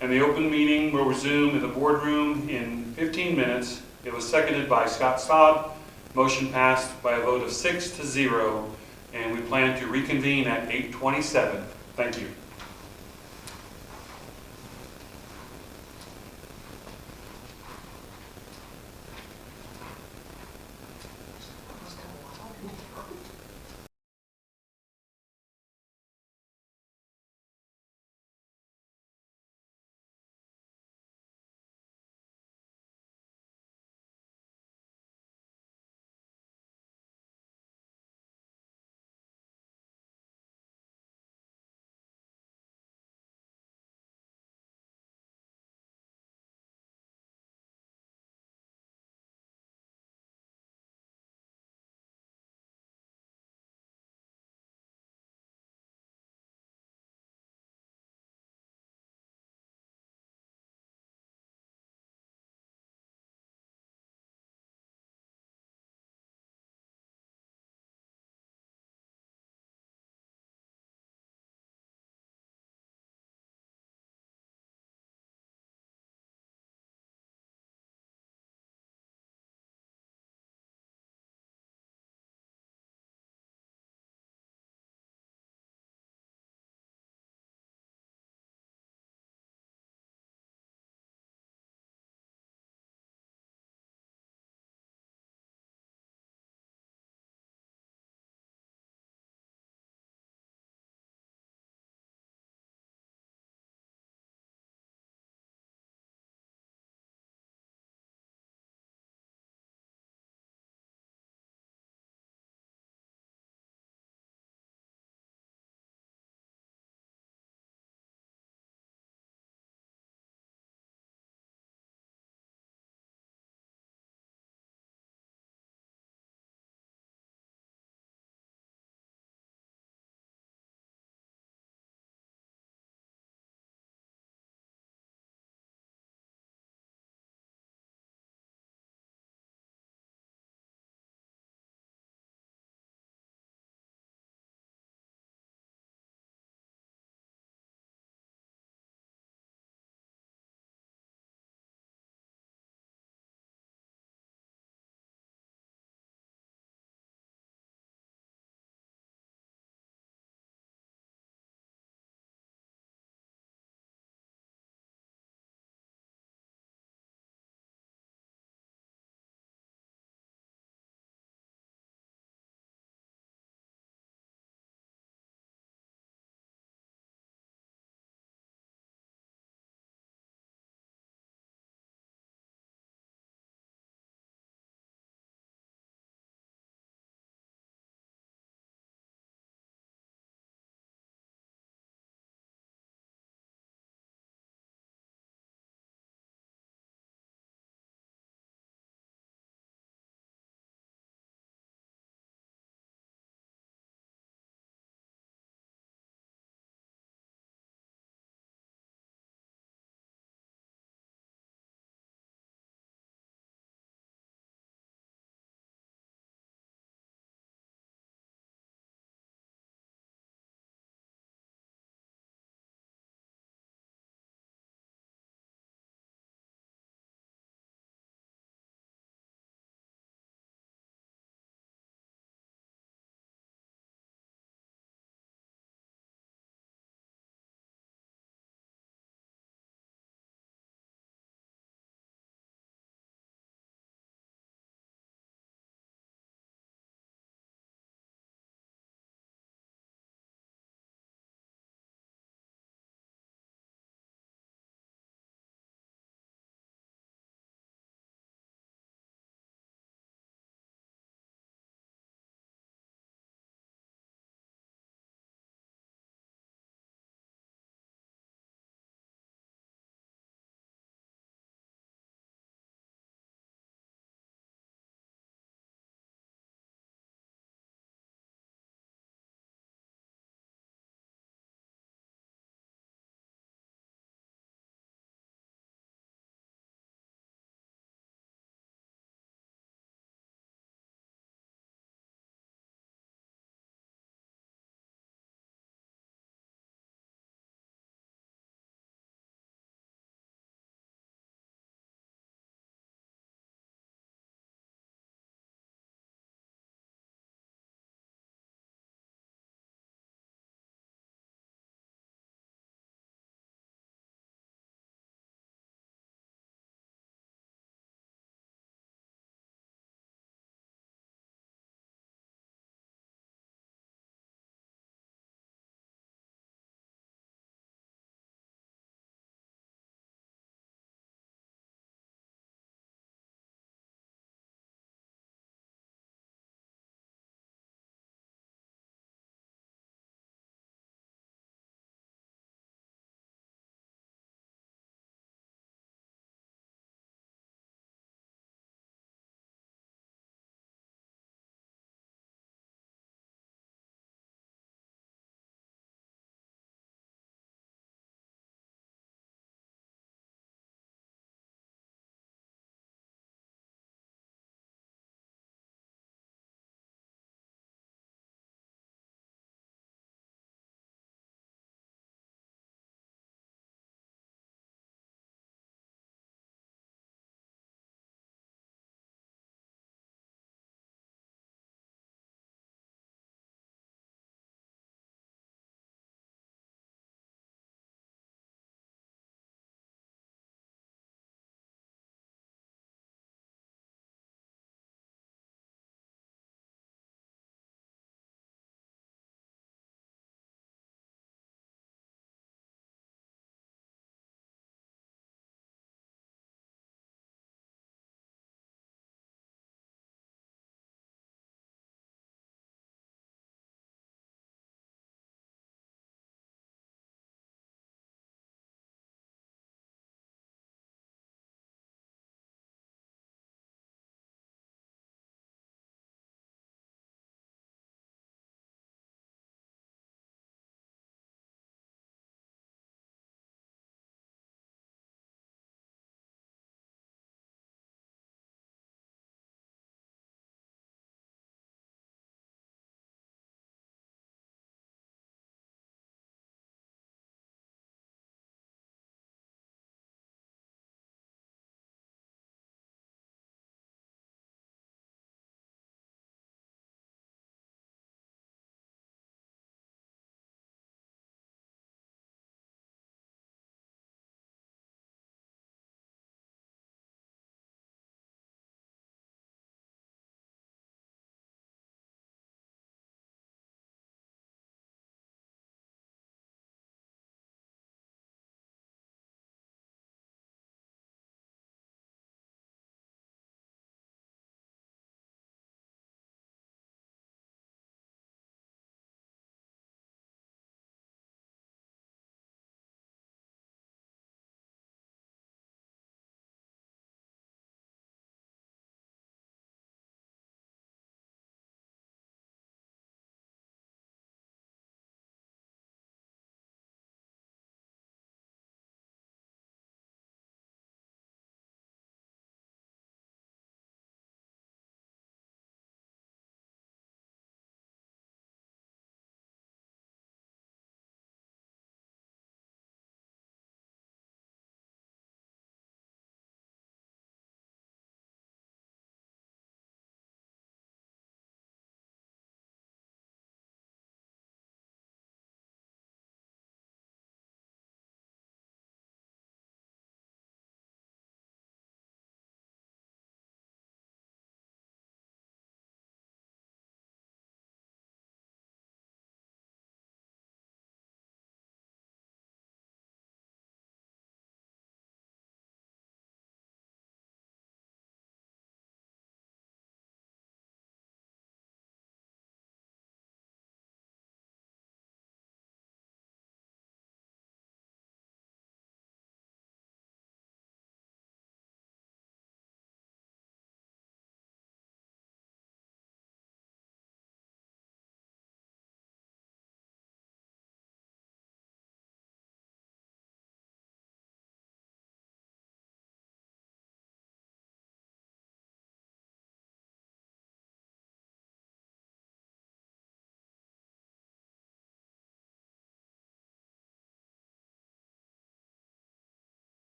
And the open meeting will resume in the boardroom in 15 minutes. It was seconded by Scott Staub. Motion passed by a vote of 6-0, and we plan to reconvene at 8:27. Thank you.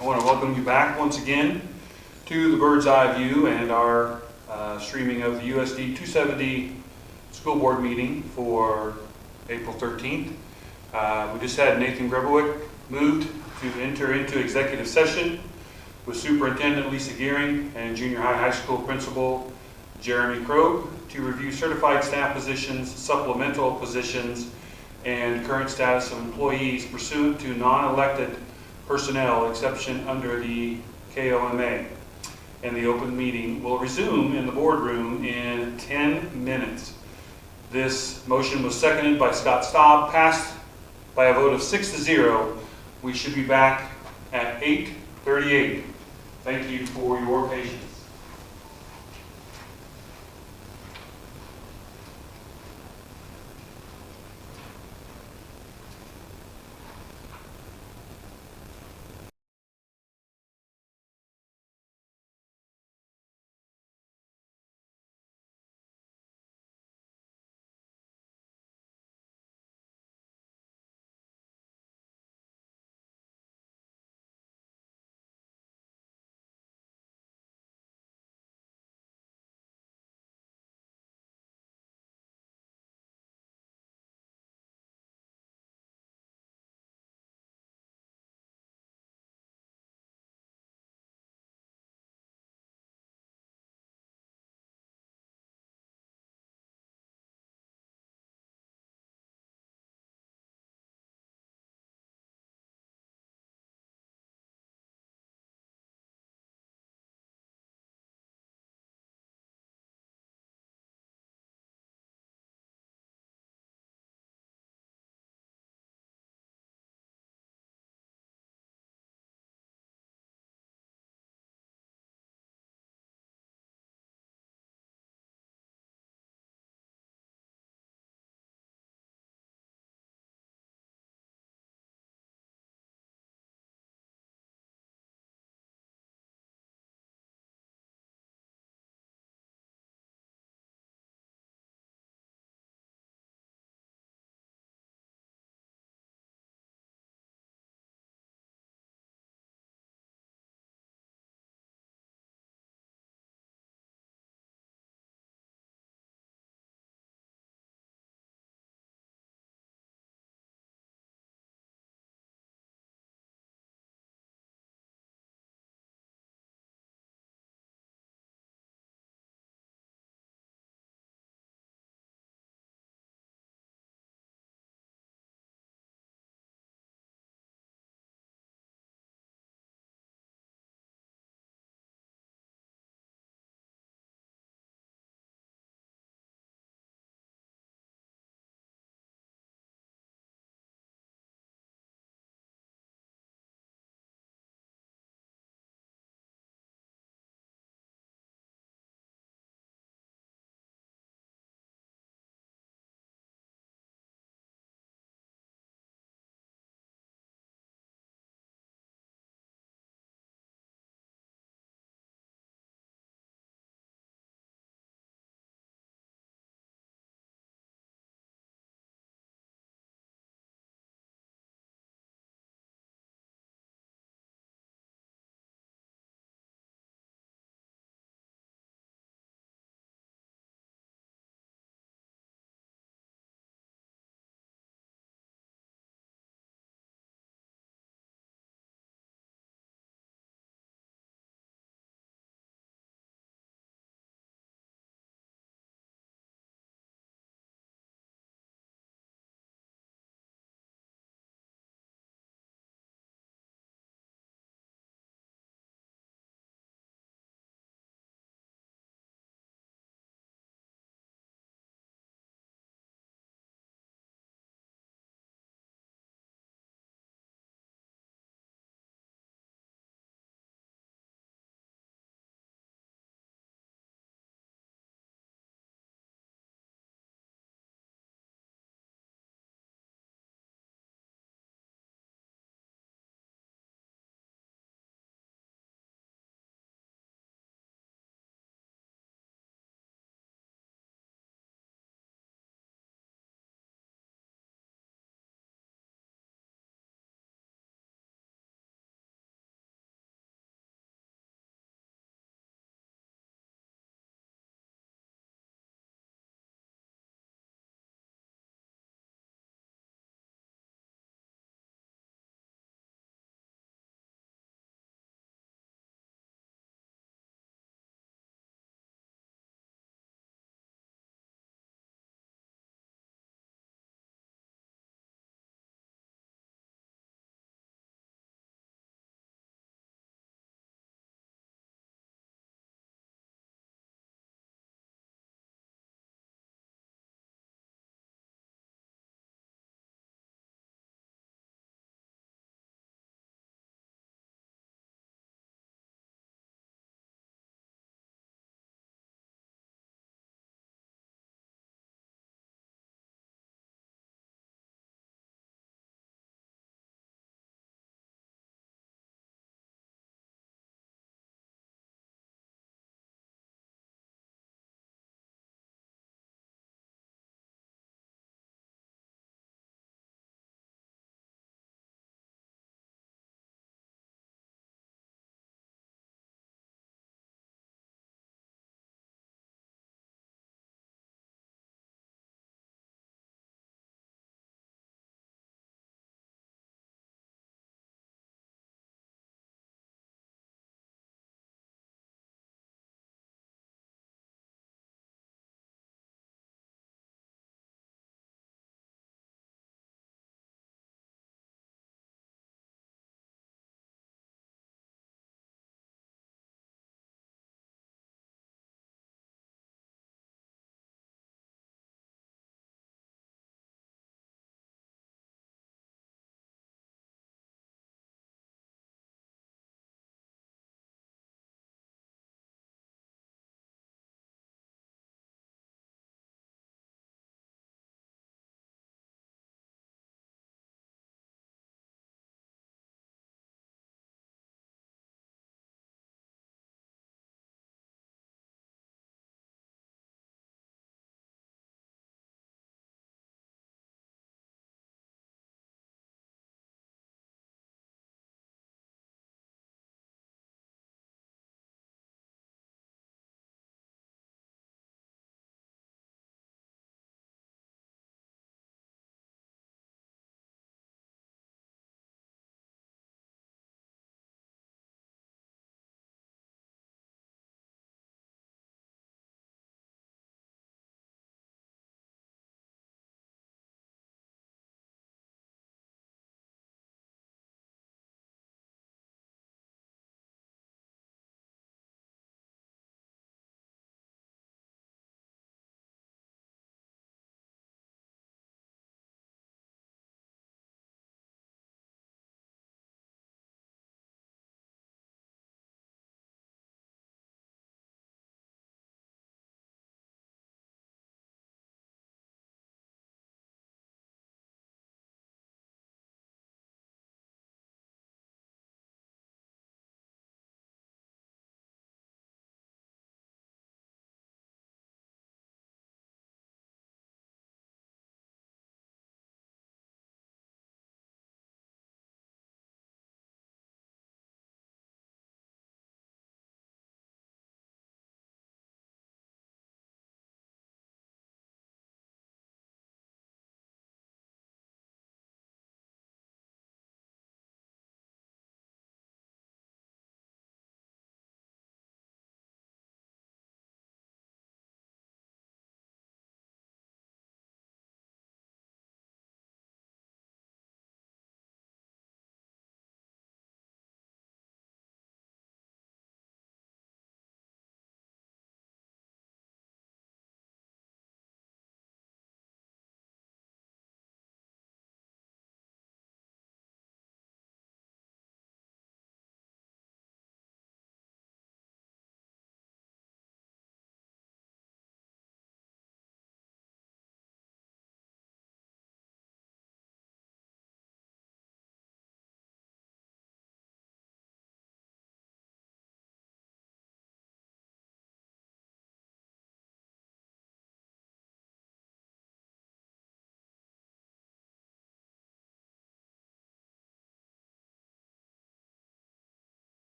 I want to welcome you back once again to the Bird's Eye View and our streaming of the USD 270 school board meeting for April 13th. We just had Nathan Grebowick moved to enter into executive session with Superintendent Lisa Gearing and Junior High School Principal Jeremy Krogh to review certified staff positions, supplemental positions, and current status of employees pursuant to non-elected personnel exception under the KOMA. And the open meeting will resume in the boardroom in 10 minutes. This motion was seconded by Scott Staub, passed by a vote of 6-0. We should be back at 8:38. Thank you for your patience.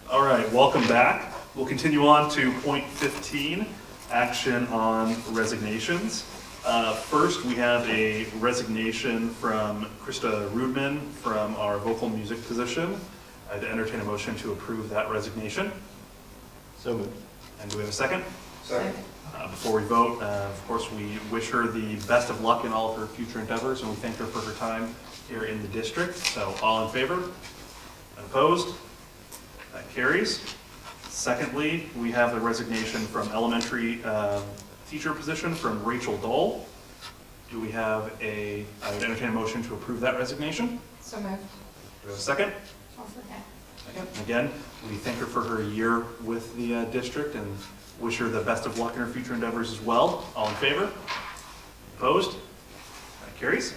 All right, welcome back. We'll continue on to point 15, action on resignations. First, we have a resignation from Krista Rudman from our vocal music position. I'd entertain a motion to approve that resignation. So moved. And do we have a second? Second. Before we vote, of course, we wish her the best of luck in all of her future endeavors, and we thank her for her time here in the district. So all in favor? And opposed? That carries. Secondly, we have a resignation from elementary teacher position from Rachel Dole. Do we have I would entertain a motion to approve that resignation. So moved. Do we have a second? I'll second. Second. Again, we thank her for her year with the district and wish her the best of luck in her future endeavors as well. All in favor? Opposed? That carries.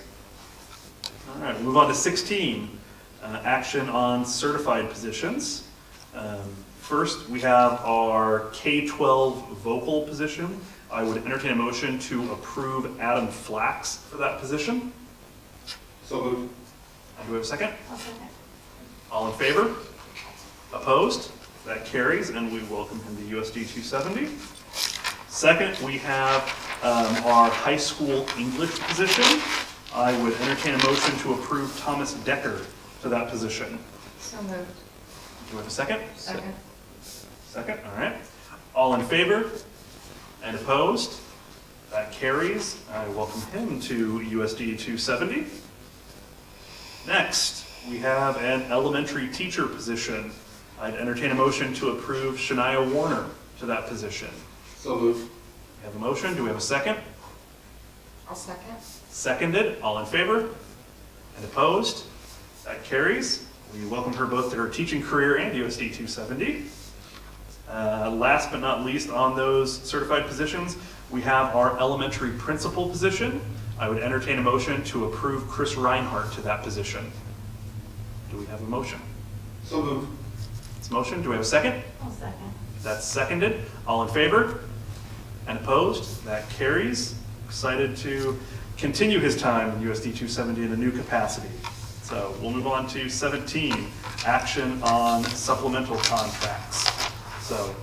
All right, we'll move on to 16, action on certified positions. First, we have our K-12 vocal position. I would entertain a motion to approve Adam Flax for that position. So moved. Do we have a second? I'll second. All in favor? Opposed? That carries, and we welcome him to USD 270. Second, we have our high school English position. I would entertain a motion to approve Thomas Decker to that position. So moved. Do we have a second? Second. Second, all right. All in favor and opposed? That carries. I welcome him to USD 270. Next, we have an elementary teacher position. I'd entertain a motion to approve Shania Warner to that position. So moved. We have a motion. Do we have a second? I'll second. Seconded. All in favor and opposed? That carries. We welcome her both to her teaching career and USD 270. Last but not least on those certified positions, we have our elementary principal position. I would entertain a motion to approve Chris Reinhardt to that position. Do we have a motion? So moved. It's a motion. Do we have a second? I'll second. That's seconded. All in favor and opposed? That carries. Excited to continue his time in USD 270 in a new capacity. So we'll move on to 17, action on supplemental contracts. So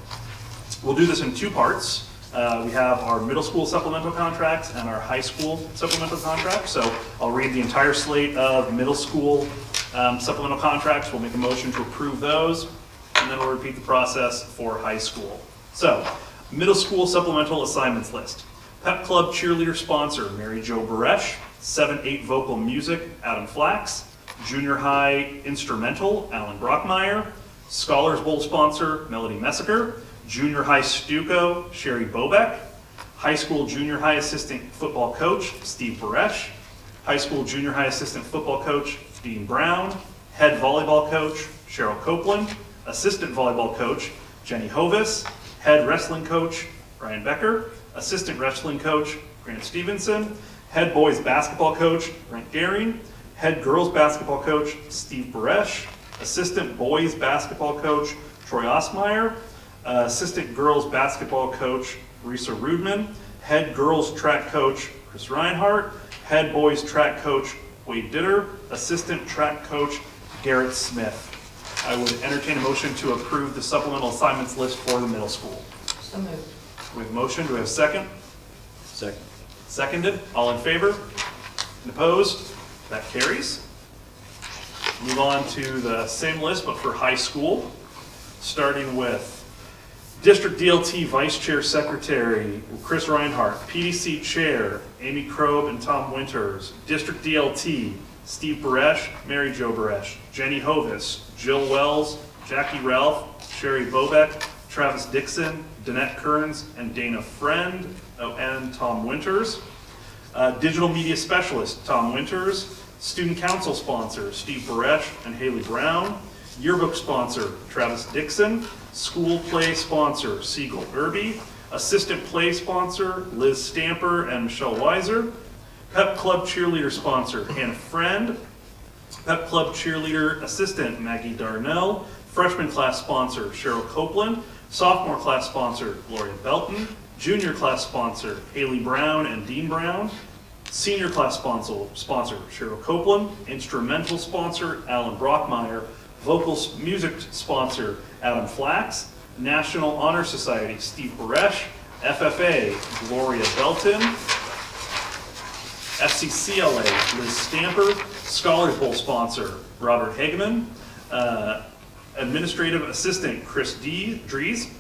we'll do this in two parts. We have our middle school supplemental contracts and our high school supplemental contracts. So I'll read the entire slate of middle school supplemental contracts. We'll make a motion to approve those, and then we'll repeat the process for high school. So, middle school supplemental assignments list. Pep Club cheerleader sponsor, Mary Jo Baresh. 7-8 vocal music, Adam Flax. Junior high instrumental, Alan Brockmeyer. Scholars Bowl sponsor, Melody Messiker. Junior high Stuco, Sherry Bobeck. High school junior high assistant football coach, Steve Baresh. High school junior high assistant football coach, Dean Brown. Head volleyball coach, Cheryl Copeland. Assistant volleyball coach, Jenny Hovis. Head wrestling coach, Brian Becker. Assistant wrestling coach, Grant Stevenson. Head boys basketball coach, Brent Gehring. Head girls basketball coach, Steve Baresh. Assistant boys basketball coach, Troy Osmeyer. Assistant girls basketball coach, Risa Rudman. Head girls track coach, Chris Reinhardt. Head boys track coach, Wade Ditter. Assistant track coach, Garrett Smith. I would entertain a motion to approve the supplemental assignments list for the middle school. So moved. We have a motion. Do we have a second? Second. Seconded. All in favor? And opposed? That carries. Move on to the same list, but for high school, starting with District DLT Vice Chair Secretary, Chris Reinhardt. PDC Chair, Amy Krob and Tom Winters. District DLT, Steve Baresh, Mary Jo Baresh. Jenny Hovis, Jill Wells, Jackie Ralph, Sherry Bobeck, Travis Dixon, Danette Kearns, and Dana Friend, and Tom Winters. Digital Media Specialist, Tom Winters. Student Council Sponsor, Steve Baresh and Haley Brown. Yearbook Sponsor, Travis Dixon. School Play Sponsor, Siegel Irby. Assistant Play Sponsor, Liz Stamper and Michelle Weiser. Pep Club Cheerleader Sponsor, Hannah Friend. Pep Club Cheerleader Assistant, Maggie Darnell. Freshman Class Sponsor, Cheryl Copeland. Sophomore Class Sponsor, Gloria Belton. Junior Class Sponsor, Haley Brown and Dean Brown. Senior Class Sponsor, Cheryl Copeland. Instrumental Sponsor, Alan Brockmeyer. Music sponsor, Adam Flax. National Honor Society, Steve Baresh. FFA, Gloria Belton. FCCLA, Liz Stamper. Scholars Bowl sponsor, Robert Hageman. Administrative Assistant, Chris Dries.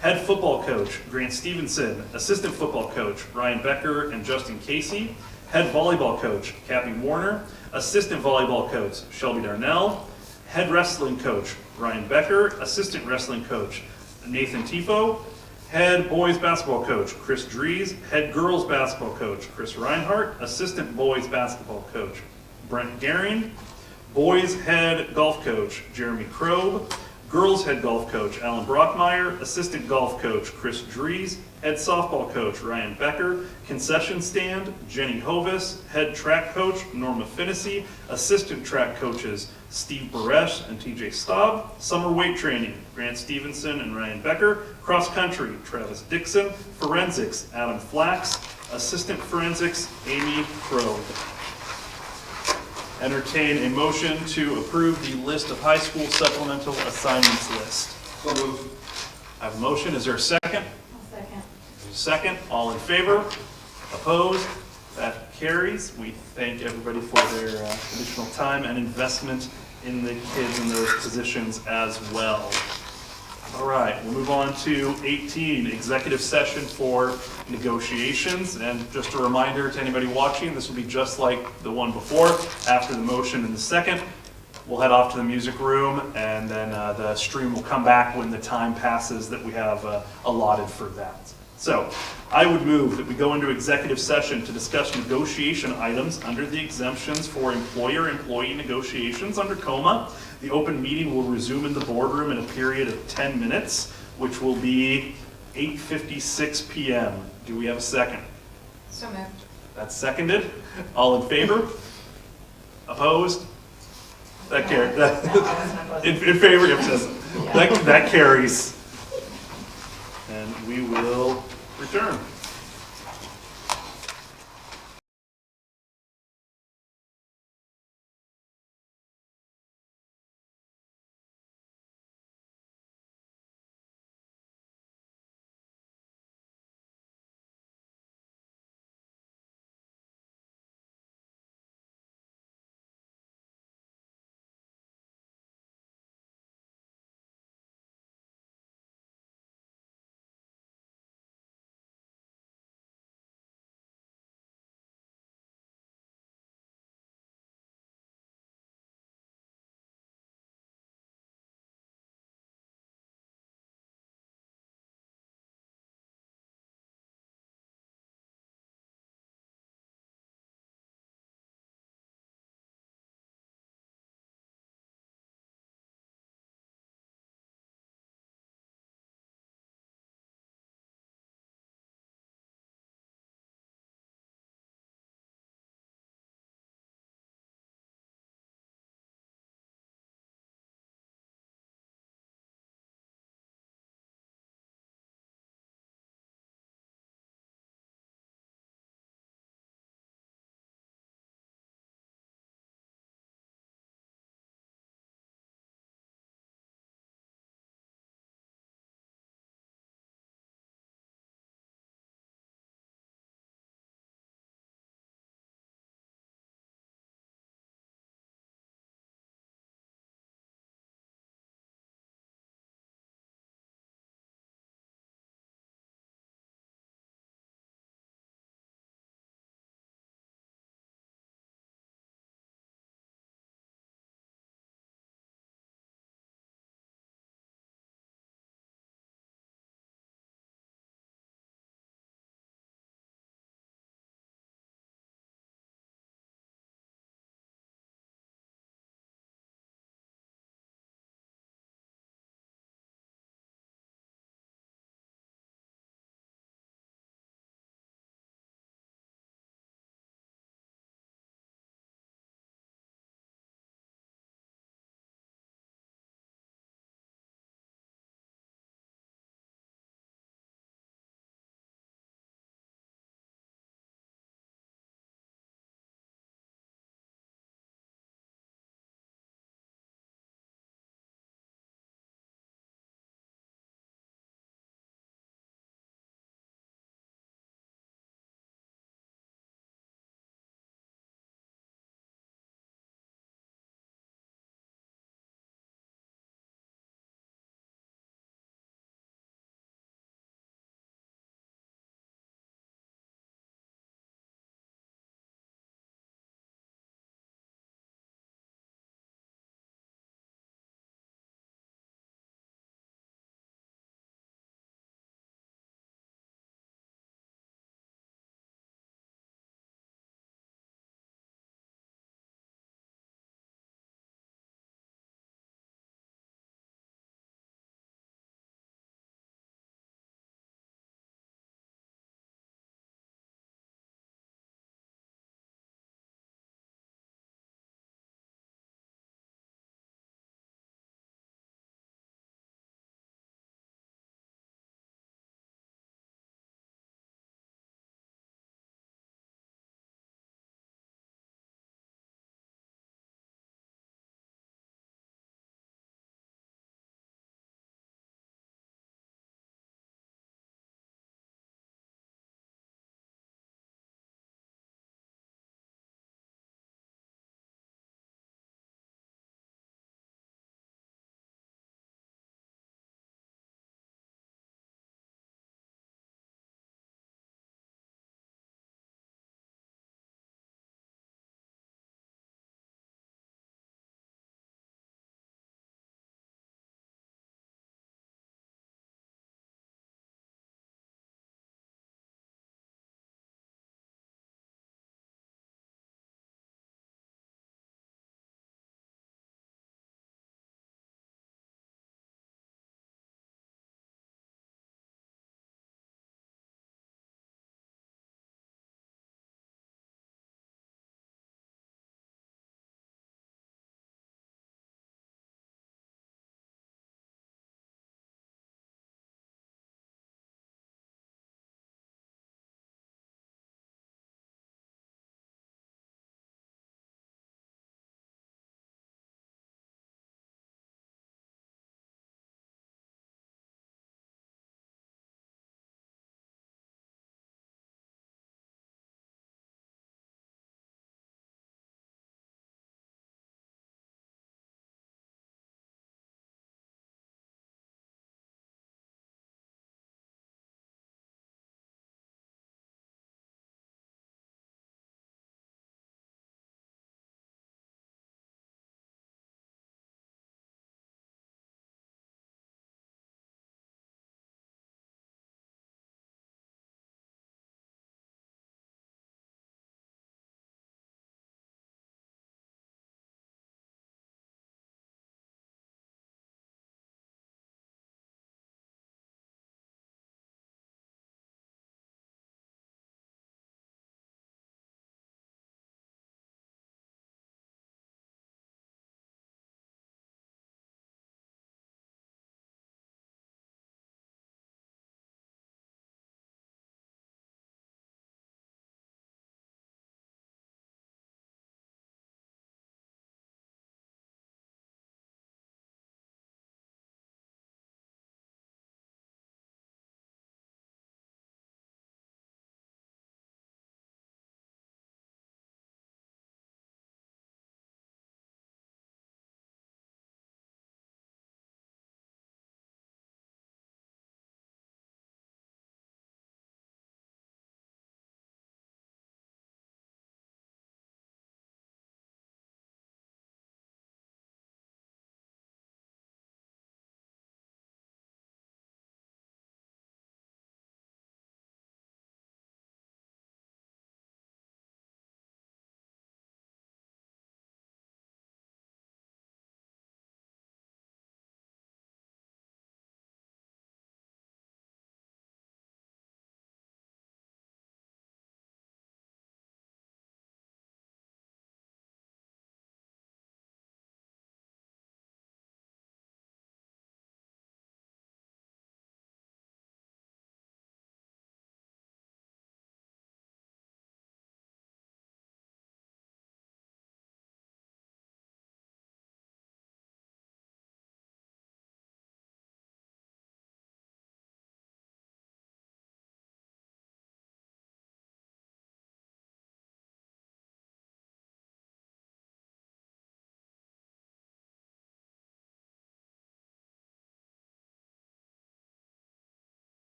Head Football Coach, Grant Stevenson. Assistant Football Coach, Ryan Becker and Justin Casey. Head Volleyball Coach, Cappy Warner. Assistant Volleyball Coach, Shelby Darnell. Head Wrestling Coach, Ryan Becker. Assistant Wrestling Coach, Nathan Tifo. Head Boys Basketball Coach, Chris Dries. Head Girls Basketball Coach, Chris Reinhardt. Assistant Boys Basketball Coach, Brent Garing. Boys Head Golf Coach, Jeremy Krob. Girls Head Golf Coach, Alan Brockmeyer. Assistant Golf Coach, Chris Dries. Head Softball Coach, Ryan Becker. Concession Stand, Jenny Hovis. Head Track Coach, Norma Finnessy. Assistant Track Coaches, Steve Baresh and TJ Staub. Summer Weight Training, Grant Stevenson and Ryan Becker. Cross Country, Travis Dixon. Forensics, Adam Flax. Assistant Forensics, Amy Crow. Entertain a motion to approve the list of high school supplemental assignments list. So moved. I have a motion. Is there a second? I'll second. Second. All in favor? Opposed? That carries. We thank everybody for their additional time and investment in the kids in those positions as well. All right, we'll move on to 18, executive session for negotiations. And just a reminder to anybody watching, this will be just like the one before. After the motion and the second, we'll head off to the music room, and then the stream will come back when the time passes that we have allotted for that. So I would move that we go into executive session to discuss negotiation items under the exemptions for employer-employee negotiations under COMA. The open meeting will resume in the boardroom in a period of 10 minutes, which will be 8:56 p.m. Do we have a second? So moved. That's seconded. All in favor? Opposed? That carries. In favor, yep, says, that carries. And we will return.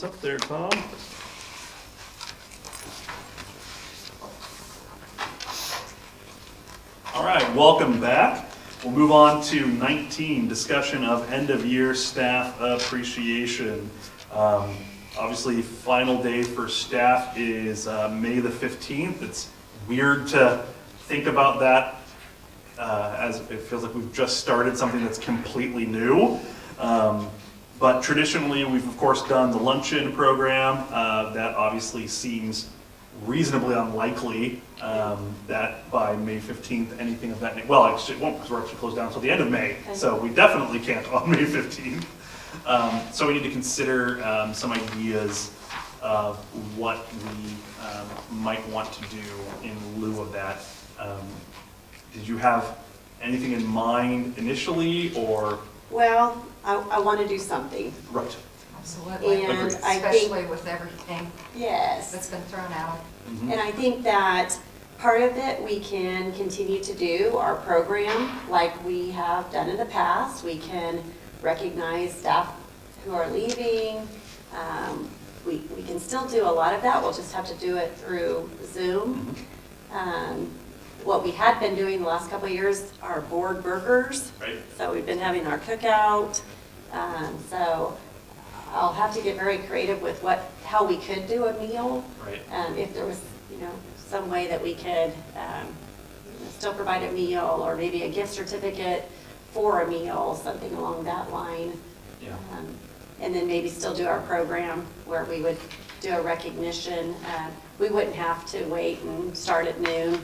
Thumbs up there, Tom. All right, welcome back. We'll move on to 19, discussion of end-of-year staff appreciation. Obviously, final day for staff is May the 15th. It's weird to think about that as it feels like we've just started something that's completely new. But traditionally, we've of course done the luncheon program. That obviously seems reasonably unlikely that by May 15th, anything of that, well, actually it won't, because we're actually closed down until the end of May. So we definitely can't on May 15th. So we need to consider some ideas of what we might want to do in lieu of that. Did you have anything in mind initially, or? Well, I want to do something. Right. Absolutely. And Agreed. I think, Especially with everything yes. that's been thrown out. And I think that part of it, we can continue to do our program like we have done in the past. We can recognize staff who are leaving. We can still do a lot of that. We'll just have to do it through Zoom. What we had been doing the last couple of years are board burgers. Right. So we've been having our cookout. So I'll have to get very creative with how we could do a meal. Right. If there was, some way that we could still provide a meal, or maybe a gift certificate for a meal, something along that line. Yeah. And then maybe still do our program where we would do a recognition. We wouldn't have to wait and start at noon.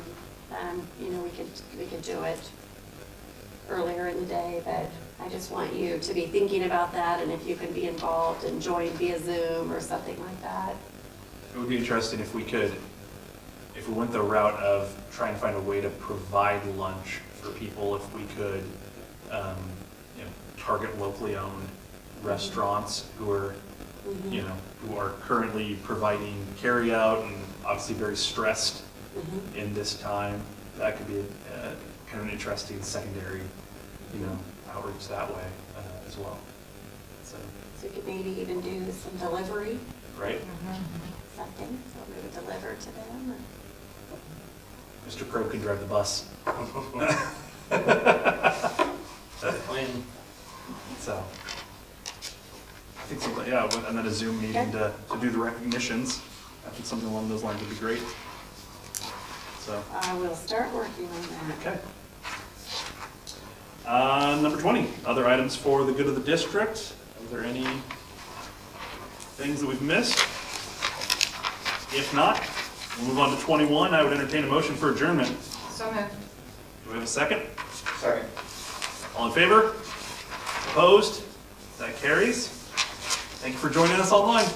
We could do it earlier in the day, but I just want you to be thinking about that, and if you can be involved and join via Zoom or something like that. It would be interesting if we went the route of trying to find a way to provide lunch for people, if we could, target locally owned restaurants who are, who are currently providing carryout and obviously very stressed in this time. That could be kind of an interesting secondary, outreach that way as well. So you could maybe even do some delivery, right, something, so we would deliver to them. Mr. Crow can drive the bus. So I think something, and then a Zoom meeting to do the recognitions. I think something along those lines would be great. So. I will start working on that. Okay. Number 20, other items for the good of the district. Are there any things that we've missed? If not, we'll move on to 21. I would entertain a motion for adjournment. So moved. Do we have a second? Second. All in favor? Opposed? That carries. Thank you for joining us online.